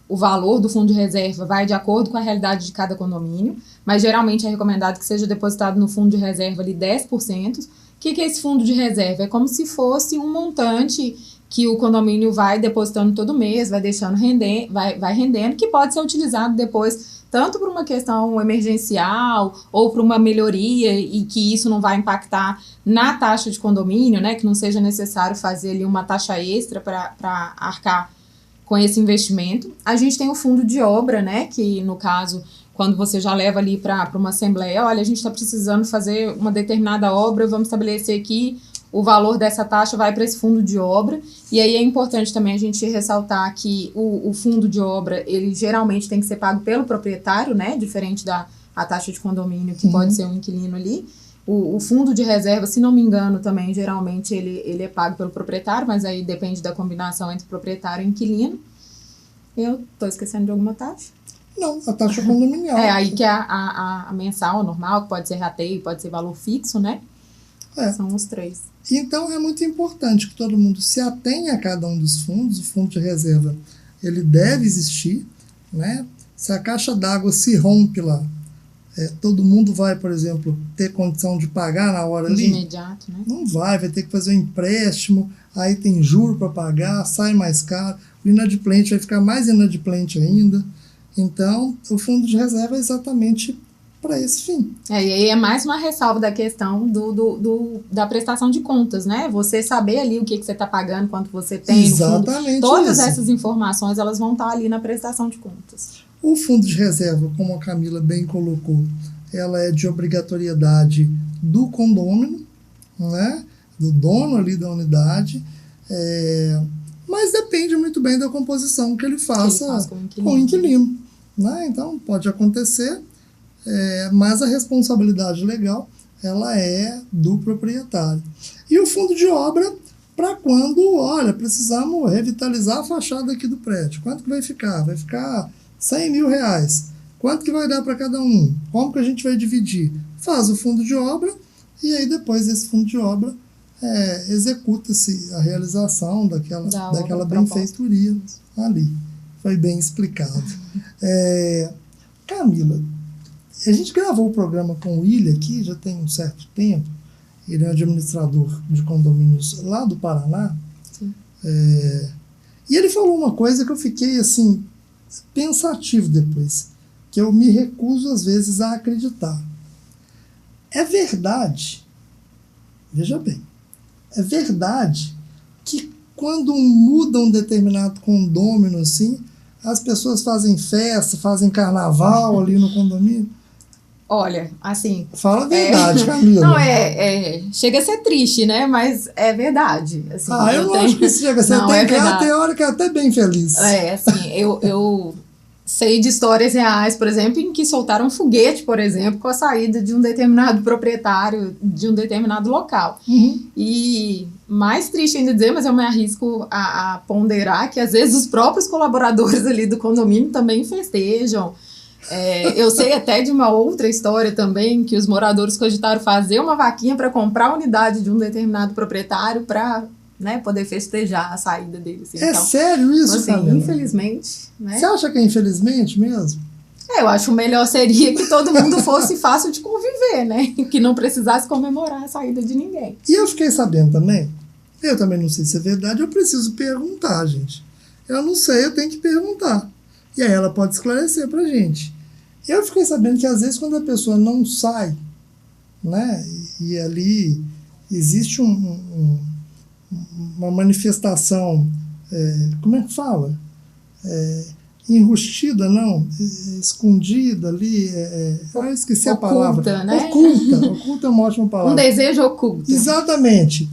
o valor do fundo de reserva vai de acordo com a realidade de cada condomínio, mas geralmente é recomendado que seja depositado no fundo de reserva ali 10%. O que é esse fundo de reserva? É como se fosse um montante que o condomínio vai depositando todo mês, vai deixando render, vai rendendo, que pode ser utilizado depois tanto por uma questão emergencial ou para uma melhoria e que isso não vai impactar na taxa de condomínio, né, que não seja necessário fazer ali uma taxa extra para arcar com esse investimento. A gente tem o fundo de obra, né, que no caso, quando você já leva ali para uma assembleia, olha, a gente está precisando fazer uma determinada obra, vamos estabelecer aqui o valor dessa taxa vai para esse fundo de obra, e aí é importante também a gente ressaltar que o fundo de obra, ele geralmente tem que ser pago pelo proprietário, né, diferente da taxa de condomínio, que pode ser um inquilino ali. O fundo de reserva, se não me engano, também, geralmente, ele é pago pelo proprietário, mas aí depende da combinação entre proprietário e inquilino. Eu estou esquecendo de alguma taxa? Não, a taxa condominial. Aí que é a mensal, normal, que pode ser rateio, pode ser valor fixo, né? São os três. Então é muito importante que todo mundo se atenha a cada um dos fundos. O fundo de reserva, ele deve existir, né? Se a caixa d'água se rompe lá, todo mundo vai, por exemplo, ter condição de pagar na hora ali? De imediato, né? Não vai ter que fazer um empréstimo, aí tem juro para pagar, sai mais caro, o inadimplente vai ficar mais inadimplente ainda. Então, o fundo de reserva é exatamente para esse fim. E aí é mais uma ressalva da questão da prestação de contas, né? Você saber ali o que você está pagando, quanto você tem exatamente no fundo. Todas isso. essas informações, elas vão estar ali na prestação de contas. O fundo de reserva, como a Camila bem colocou, ela é de obrigatoriedade do condômino, né? Do dono ali da unidade, mas depende muito bem da composição que ele faça com o inquilino. Né? Então, pode acontecer, mas a responsabilidade legal ela é do proprietário. E o fundo de obra para quando, olha, precisamos revitalizar a fachada aqui do prédio. Quanto que vai ficar? Vai ficar R$100 mil. Quanto que vai dar para cada um? Como que a gente vai dividir? Faz o fundo de obra e aí depois desse fundo de obra executa-se a realização daquela benfeitoria ali. Foi bem explicado. Camila, a gente gravou o programa com o William aqui, já tem um certo tempo. Ele é administrador de condomínios lá do Paraná. E ele falou uma coisa que eu fiquei assim pensativo depois, que eu me recuso às vezes a acreditar. É verdade, veja bem, é verdade que quando muda um determinado condômino assim, as pessoas fazem festa, fazem carnaval ali no condomínio? Olha, assim... Fala a verdade, Camila. Não, chega a ser triste, né? Mas é verdade. Assim, eu não acho que isso chega a ser. Tem hora que é até bem feliz. Assim, eu sei de histórias reais, por exemplo, em que soltaram um foguete, por exemplo, com a saída de um determinado proprietário de um determinado local. E mais triste ainda dizer, mas eu me arrisco a ponderar que às vezes os próprios colaboradores ali do condomínio também festejam. Eu sei até de uma outra história também, que os moradores cogitaram fazer uma vaquinha para comprar a unidade de um determinado proprietário para, né, poder festejar a saída dele. Assim. Então, sério isso, assim, Camila? Infelizmente. Né? Você acha que é infelizmente mesmo? Eu acho que o melhor seria que todo mundo fosse fácil de conviver, né? Que não precisasse comemorar a saída de ninguém. E eu fiquei sabendo também, eu também não sei se é verdade, eu preciso perguntar, gente. Eu não sei, eu tenho que perguntar. E aí ela pode esclarecer pra gente. Eu fiquei sabendo que às vezes quando a pessoa não sai, né, e ali existe uma manifestação, como é que fala? Enrustida, não, escondida ali, eu esqueci a palavra. Né? Oculta é uma ótima palavra. Um desejo oculto. Exatamente.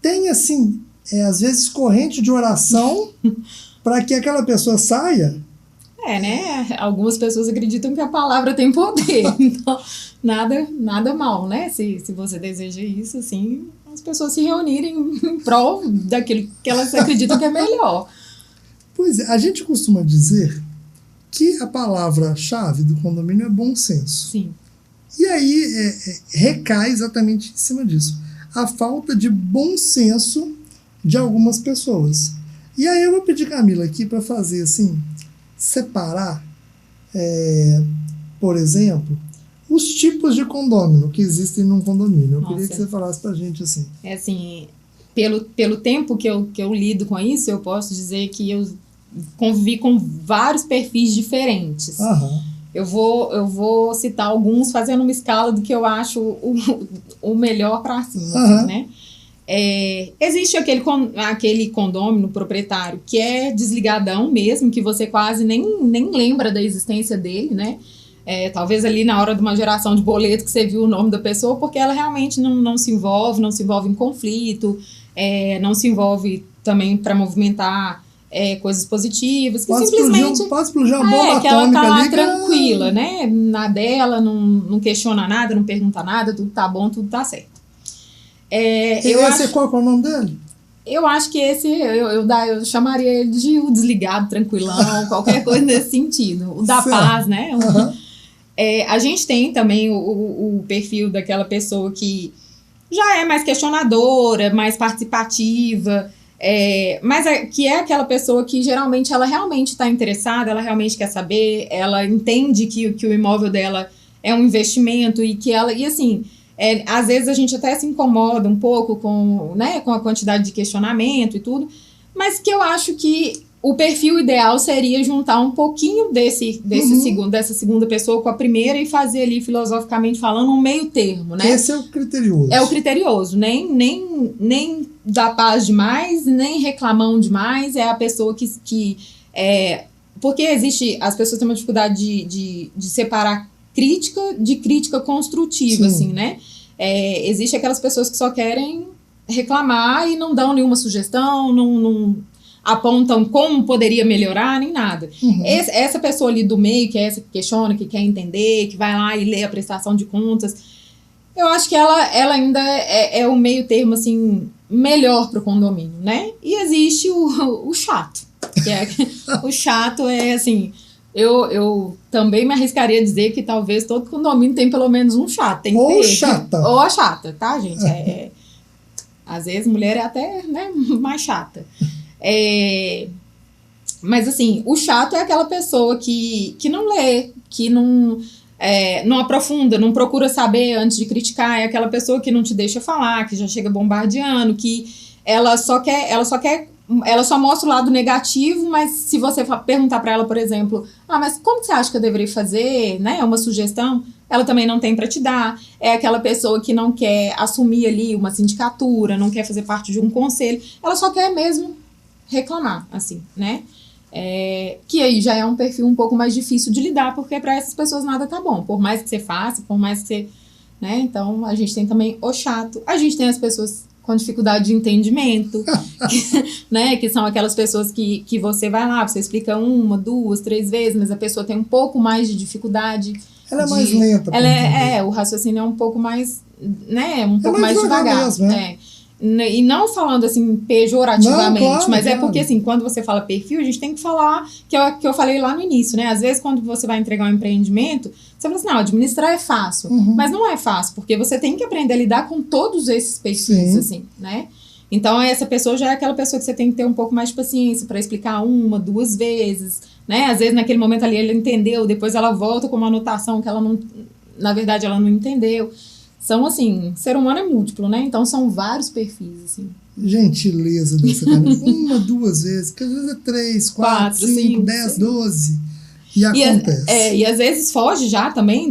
Tem assim, às vezes corrente de oração para que aquela pessoa saia. Né? Algumas pessoas acreditam que a palavra tem poder. Então, nada mal, né? Se você deseja isso, assim, as pessoas se reunirem em prol daquilo que elas acreditam que é melhor. Pois é, a gente costuma dizer que a palavra-chave do condomínio é bom senso. Sim. E aí recai exatamente em cima disso. A falta de bom senso de algumas pessoas. E aí eu vou pedir Camila aqui para fazer assim, separar, por exemplo, os tipos de condômino que existem num condomínio. Eu queria que você falasse pra gente assim. Assim, pelo tempo que eu lido com isso, eu posso dizer que eu convivi com vários perfis diferentes. Eu vou citar alguns fazendo uma escala do que eu acho o melhor para cima, né? Existe aquele condômino proprietário que é desligadão mesmo, que você quase nem lembra da existência dele, né? Talvez ali na hora de uma geração de boleto que você viu o nome da pessoa, porque ela realmente não se envolve em conflito, não se envolve também para movimentar coisas positivas, que simplesmente pode explodir uma bomba que ela tá lá ali, tranquila, né? Na dela, não questiona nada, não pergunta nada, tudo tá bom, tudo tá certo. Qual que é o nome dele? Eu acho que esse, eu chamaria ele de o desligado, tranquilão, qualquer coisa nesse sentido. O da paz, né? A gente tem também o perfil daquela pessoa que já é mais questionadora, mais participativa, mas que é aquela pessoa que geralmente ela realmente está interessada, ela realmente quer saber, ela entende que o imóvel dela é um investimento e que ela... E assim... às vezes a gente até se incomoda um pouco com a quantidade de questionamento e tudo, mas que eu acho que o perfil ideal seria juntar um pouquinho dessa segunda pessoa com a primeira e fazer ali, filosoficamente falando, um meio termo, né? Esse é o criterioso. É o criterioso, nem dá paz demais, nem reclamão demais, é a pessoa que porque as pessoas têm uma dificuldade de separar crítica construtiva, Sim. assim, né? Existe aquelas pessoas que só querem reclamar e não dão nenhuma sugestão, não apontam como poderia melhorar, nem nada. Essa pessoa ali do meio, que é essa que questiona, que quer entender, que vai lá e lê a prestação de contas, eu acho que ela ainda é o meio termo, assim, melhor para o condomínio, né? E existe o chato. O chato é, assim... Eu também me arriscaria a dizer que talvez todo condomínio tem pelo menos um chato. Tem que Ou ter, chata. Ou a chata, tá, gente? Às vezes mulher é até, né, mais chata. Mas, assim, o chato é aquela pessoa que não lê, que não aprofunda, não procura saber antes de criticar. É aquela pessoa que não te deixa falar, que já chega bombardeando, que ela só mostra o lado negativo, mas se você perguntar para ela, por exemplo, mas como você acha que eu deveria fazer, né, uma sugestão, ela também não tem para te dar. É aquela pessoa que não quer assumir ali uma sindicatura, não quer fazer parte de um conselho, ela só quer mesmo reclamar, assim, né? Que aí já é um perfil um pouco mais difícil de lidar, porque para essas pessoas nada tá bom, por mais que você faça, por mais que você, né? Então a gente tem também o chato, a gente tem as pessoas com dificuldade de entendimento, né, que são aquelas pessoas que você vai lá, você explica 1, 2, 3 vezes, mas a pessoa tem um pouco mais de dificuldade. Ela é mais lenta. O raciocínio é um pouco mais, né, um pouco mais devagar. Mesmo, né? E não falando assim pejorativamente, não, claro, mas claro. Porque assim, quando você fala perfil, a gente tem que falar, que eu falei lá no início, né? Às vezes quando você vai entregar um empreendimento, você fala assim, não, administrar é fácil, mas não é fácil, porque você tem que aprender a lidar com todos esses perfis, Sim. assim, né? Então essa pessoa já é aquela pessoa que você tem que ter um pouco mais de paciência para explicar 1, 2 vezes, né? Às vezes naquele momento ali ela entendeu, depois ela volta com uma anotação que ela não, na verdade ela não entendeu. São, assim, ser humano é múltiplo, né? Então, são vários perfis, assim. Gentileza dessa cara. 1, 2 vezes, porque às vezes é 3, 4, 5, 10, 12. E acontece. E às vezes foge já também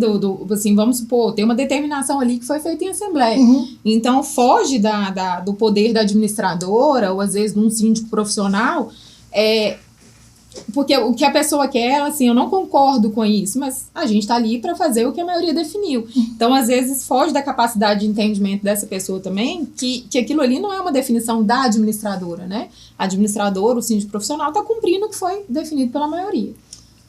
assim, vamos supor, tem uma determinação ali que foi feita em assembleia. Então, foge do poder da administradora, ou às vezes de um síndico profissional, porque o que a pessoa quer, ela, assim, eu não concordo com isso, mas a gente tá ali para fazer o que a maioria definiu. Então, às vezes, foge da capacidade de entendimento dessa pessoa também, que aquilo ali não é uma definição da administradora, né? A administradora, o síndico profissional, tá cumprindo o que foi definido pela maioria.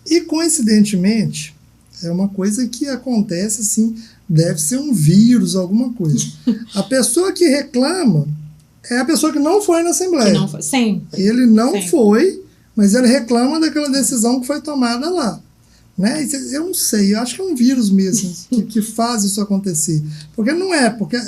E, coincidentemente, é uma coisa que acontece, assim, deve ser um vírus, alguma coisa. A pessoa que reclama é a pessoa que não foi na Assembleia. Que não foi, sempre. Ele não sempre. foi, mas ele reclama daquela decisão que foi tomada lá. Né? Eu não sei, eu acho que é um vírus mesmo que faz isso acontecer. Porque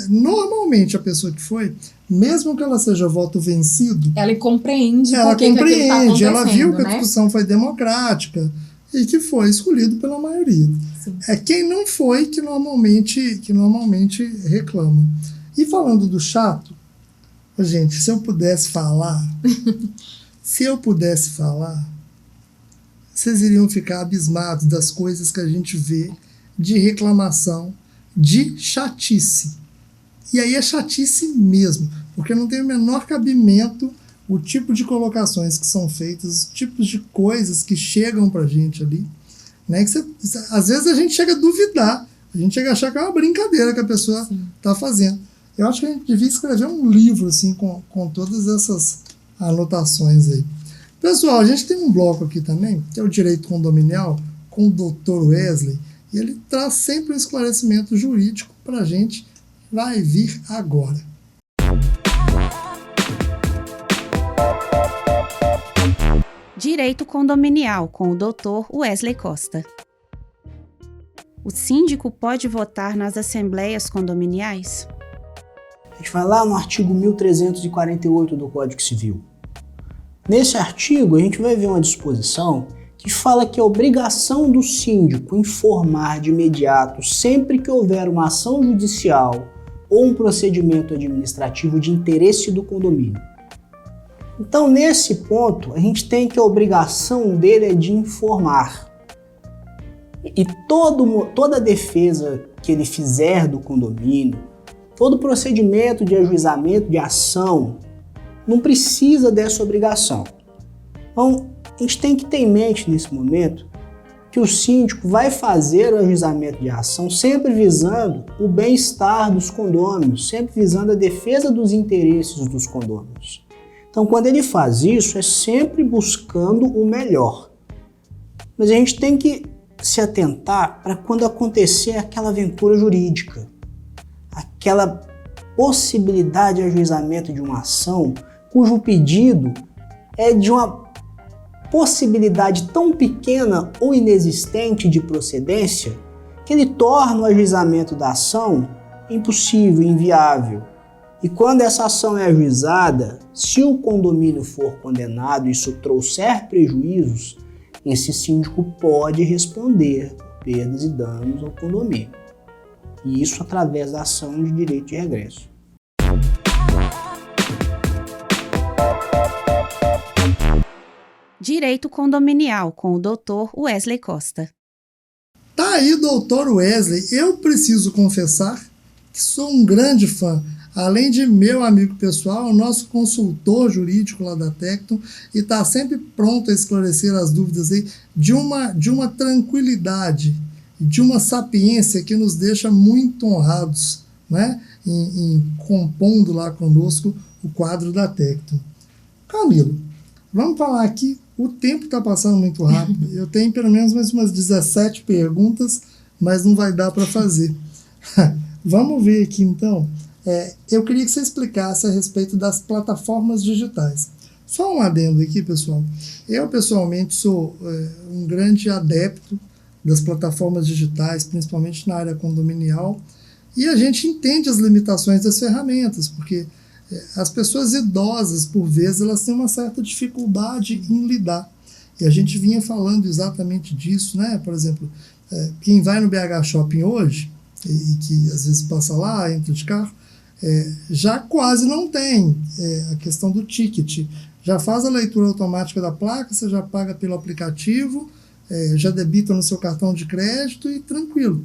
normalmente a pessoa que foi, mesmo que ela seja voto vencido, ela compreende, ela tá viu que a discussão foi democrática e que foi escolhido pela maioria. Sim. É quem não foi que normalmente reclama. E falando do chato, gente, se eu pudesse falar, vocês iriam ficar abismados das coisas que a gente vê de reclamação, de chatice. E aí é chatice mesmo, porque não tem o menor cabimento o tipo de colocações que são feitas, os tipos de coisas que chegam pra gente ali, né? Às vezes a gente chega a duvidar, a gente chega a achar que é uma brincadeira que a pessoa está fazendo. Eu acho que a gente devia escrever um livro assim, com todas essas anotações aí. Pessoal, a gente tem um bloco aqui também, que é o Direito Condominial, com o Dr. Wesley, e ele traz sempre um esclarecimento jurídico para a gente. Vai vir agora. Direito Condominial, com o Dr. Wesley Costa. O síndico pode votar nas assembleias condominiais? A gente vai lá no artigo 1348 do Código Civil. Nesse artigo, a gente vai ver uma disposição que fala que é obrigação do síndico informar de imediato sempre que houver uma ação judicial ou um procedimento administrativo de interesse do condomínio. Então, nesse ponto, a gente tem que a obrigação dele é de informar. E toda defesa que ele fizer do condomínio, todo procedimento de ajuizamento de ação, não precisa dessa obrigação. Então, a gente tem que ter em mente nesse momento que o síndico vai fazer o ajuizamento de ação sempre visando o bem-estar dos condôminos, sempre visando a defesa dos interesses dos condôminos. Então, quando ele faz isso, é sempre buscando o melhor. Mas a gente tem que se atentar para quando acontecer aquela aventura jurídica, aquela possibilidade de ajuizamento de uma ação cujo pedido é de uma possibilidade tão pequena ou inexistente de procedência que ele torna o ajuizamento da ação impossível, inviável. E quando essa ação é ajuizada, se o condomínio for condenado e isso trouxer prejuízos, esse síndico pode responder por perdas e danos ao condomínio. E isso através da ação de direito de regresso. Direito Condominial, com o Dr. Wesley Costa. Tá aí, doutor Wesley. Eu preciso confessar que sou um grande fã. Além de meu amigo pessoal, nosso consultor jurídico lá da Tecton, e está sempre pronto a esclarecer as dúvidas aí de uma tranquilidade, de uma sapiência que nos deixa muito honrados, né, em compondo lá conosco o quadro da Tecton. Camilo, vamos falar aqui, o tempo está passando muito rápido, eu tenho pelo menos mais umas 17 perguntas, mas não vai dar para fazer. Vamos ver aqui então. Eu queria que você explicasse a respeito das plataformas digitais. Só um adendo aqui, pessoal. Eu, pessoalmente, sou um grande adepto das plataformas digitais, principalmente na área condominial, e a gente entende as limitações das ferramentas, porque as pessoas idosas, por vezes, elas têm uma certa dificuldade em lidar. E a gente vinha falando exatamente disso, né? Por exemplo, quem vai no BH Shopping hoje, e que às vezes passa lá, entra de carro, já quase não tem a questão do ticket. Já faz a leitura automática da placa, você já paga pelo aplicativo, já debita no seu cartão de crédito e tranquilo.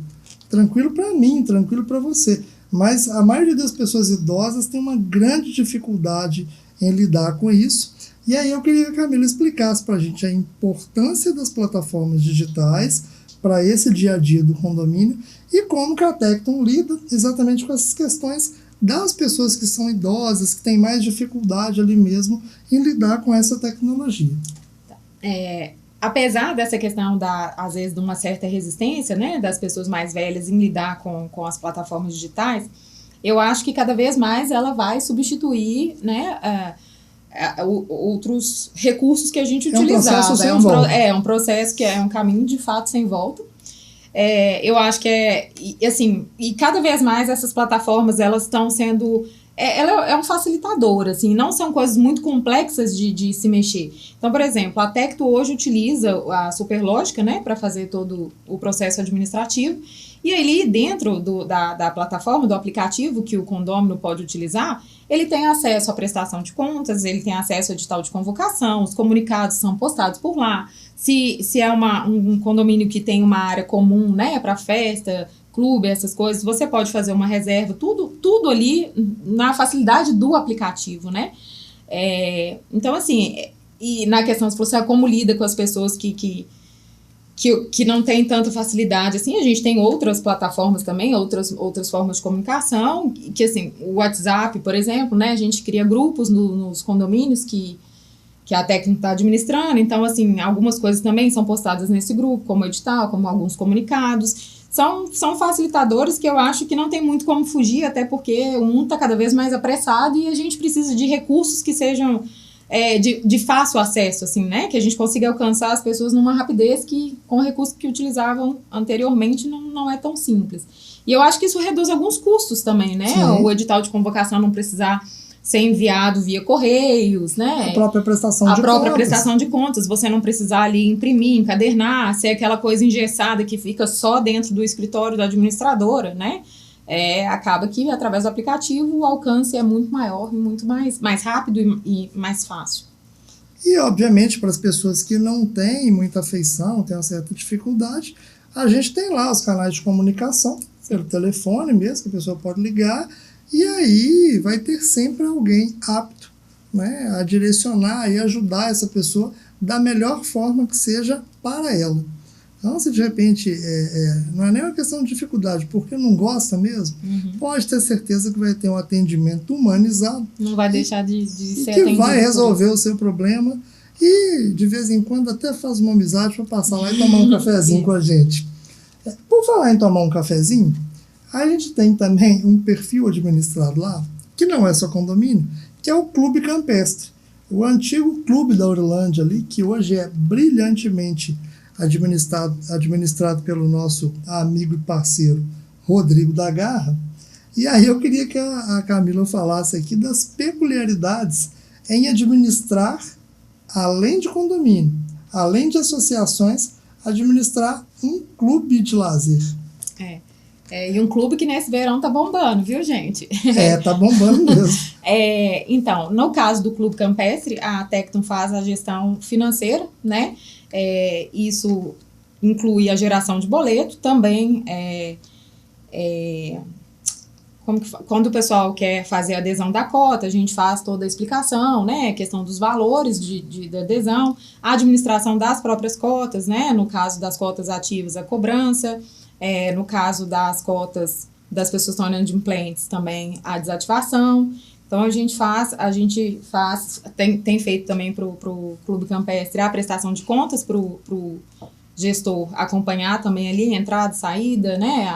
Tranquilo para mim, tranquilo para você. Mas a maioria das pessoas idosas tem uma grande dificuldade em lidar com isso. E aí eu queria que a Camila explicasse para a gente a importância das plataformas digitais para esse dia a dia do condomínio e como que a Tecton lida exatamente com essas questões das pessoas que são idosas, que têm mais dificuldade ali mesmo em lidar com essa tecnologia. Apesar dessa questão, às vezes, de uma certa resistência, né, das pessoas mais velhas em lidar com as plataformas digitais, eu acho que cada vez mais ela vai substituir, né, outros recursos que a gente utilizava. Um processo que é um caminho, de fato, sem volta. Eu acho que e cada vez mais essas plataformas, elas estão sendo, ela é um facilitador, assim, não são coisas muito complexas de se mexer. Então, por exemplo, a Tecton hoje utiliza a Superlógica, né, para fazer todo o processo administrativo, e ali dentro da plataforma, do aplicativo que o condômino pode utilizar, ele tem acesso à prestação de contas, ele tem acesso ao edital de convocação, os comunicados são postados por lá. Se é um condomínio que tem uma área comum, né, para festa, clube, essas coisas, você pode fazer uma reserva, tudo ali na facilidade do aplicativo, né? Então, assim, e na questão, se você como lida com as pessoas que não tem tanta facilidade, assim, a gente tem outras plataformas também, outras formas de comunicação, que assim, o WhatsApp, por exemplo, né, a gente cria grupos nos condomínios que a técnica está administrando, então, assim, algumas coisas também são postadas nesse grupo, como edital, como alguns comunicados, são facilitadores que eu acho que não tem muito como fugir, até porque o mundo está cada vez mais apressado e a gente precisa de recursos que sejam de fácil acesso, assim, né? Que a gente consiga alcançar as pessoas numa rapidez que, com recursos que utilizavam anteriormente, não é tão simples. E eu acho que isso reduz alguns custos também, né? Sim. O edital de convocação não precisar ser enviado via correios, né? A própria prestação de contas, você não precisar ali imprimir, encadernar, ser aquela coisa engessada que fica só dentro do escritório da administradora, né? Acaba que, através do aplicativo, o alcance é muito maior e muito mais rápido e mais fácil. E, obviamente, para as pessoas que não têm muita afeição, têm uma certa dificuldade, a gente tem lá os canais de comunicação, pelo telefone mesmo, que a pessoa pode ligar, e aí vai ter sempre alguém apto, né, a direcionar e ajudar essa pessoa da melhor forma que seja para ela. Então, se de repente não é nem uma questão de dificuldade, porque não gosta mesmo, pode ter certeza que vai ter um atendimento humanizado. Não vai deixar de ser que atendido. Vai resolver o seu problema e, de vez em quando, até faz uma amizade para passar lá e tomar um cafezinho com a gente. Por falar em tomar um cafezinho, a gente tem também um perfil administrado lá, que não é só condomínio, que é o Clube Campestre. O antigo clube da Orlândia ali, que hoje é brilhantemente administrado pelo nosso amigo e parceiro Rodrigo da Garra. E aí eu queria que a Camila falasse aqui das peculiaridades em administrar, além de condomínio, além de associações, administrar um clube de lazer. E um clube que nesse verão tá bombando, viu, gente? Tá bombando mesmo. Então, no caso do Clube Campestre, a Tecton faz a gestão financeira, né? Isso inclui a geração de boleto, também quando o pessoal quer fazer a adesão da cota, a gente faz toda a explicação, né? A questão dos valores da adesão, a administração das próprias cotas, né? No caso das cotas ativas, a cobrança, no caso das cotas das pessoas que estão inadimplentes, também a desativação. Então, a gente tem feito também para o Clube Campestre a prestação de contas para o gestor acompanhar também ali, entrada, saída, né?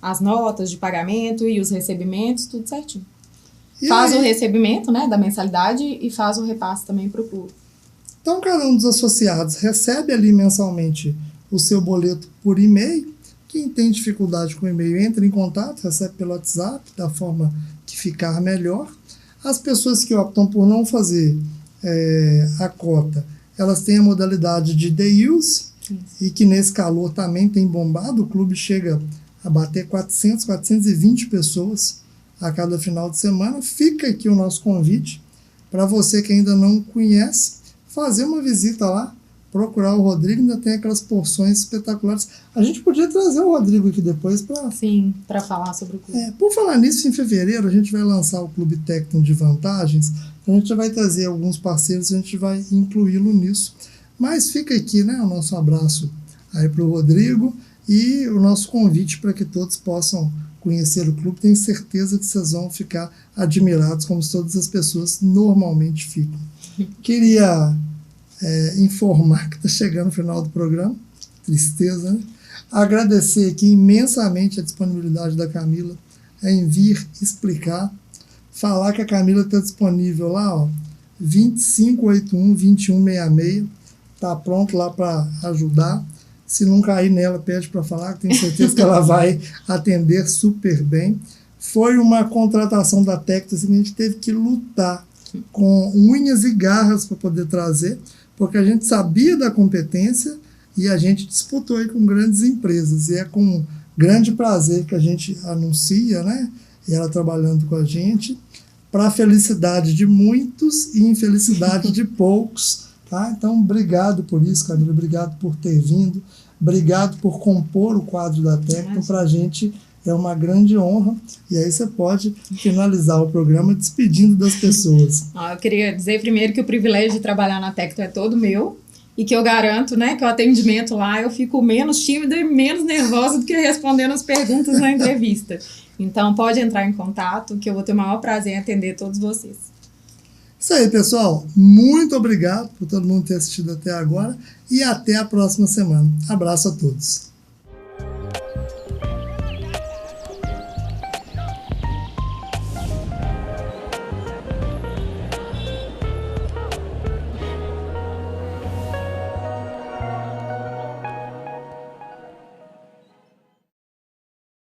As notas de pagamento e os recebimentos, tudo certinho. Faz o recebimento, né, da mensalidade e faz o repasse também para o clube. Então, cada um dos associados recebe ali mensalmente o seu boleto por e-mail. Quem tem dificuldade com o e-mail entra em contato, recebe pelo WhatsApp, da forma que ficar melhor. As pessoas que optam por não fazer a cota, elas têm a modalidade de day use, e que nesse calor também tem bombado. O clube chega a bater 420 pessoas a cada final de semana. Fica aqui o nosso convite para você que ainda não conhece, fazer uma visita lá, procurar o Rodrigo. Ainda tem aquelas porções espetaculares. A gente podia trazer o Rodrigo aqui depois para falar sobre o clube. Por falar nisso, em fevereiro a gente vai lançar o Clube Tecton de Vantagens. A gente já vai trazer alguns parceiros, a gente vai incluí-lo nisso. Mas fica aqui, né, o nosso abraço aí para o Rodrigo e o nosso convite para que todos possam conhecer o clube. Tenho certeza que vocês vão ficar admirados, como todas as pessoas normalmente ficam. Queria informar que está chegando o final do programa. Tristeza, né? Agradecer aqui imensamente a disponibilidade da Camila em vir explicar. Falar que a Camila está disponível lá, 2581-2166. Está pronto lá para ajudar. Se não cair nela, pede para falar, que tenho certeza que ela vai atender super bem. Foi uma contratação da Tecton, assim, a gente teve que lutar com unhas e garras para poder trazer, porque a gente sabia da competência e a gente disputou aí com grandes empresas. E é com grande prazer que a gente anuncia, né? E ela trabalhando com a gente, para a felicidade de muitos e infelicidade de poucos. Tá? Então, obrigado por isso, Camila. Obrigado por ter vindo. Obrigado por compor o quadro da Tecton. Para a gente é uma grande honra. E aí você pode finalizar o programa despedindo das pessoas. Eu queria dizer primeiro que o privilégio de trabalhar na Tecton é todo meu. E que eu garanto, né, que o atendimento lá eu fico menos tímida e menos nervosa do que respondendo as perguntas na entrevista. Então, pode entrar em contato, que eu vou ter o maior prazer em atender todos vocês. Isso aí, pessoal. Muito obrigado por todo mundo ter assistido até agora e até a próxima semana. Abraço a todos.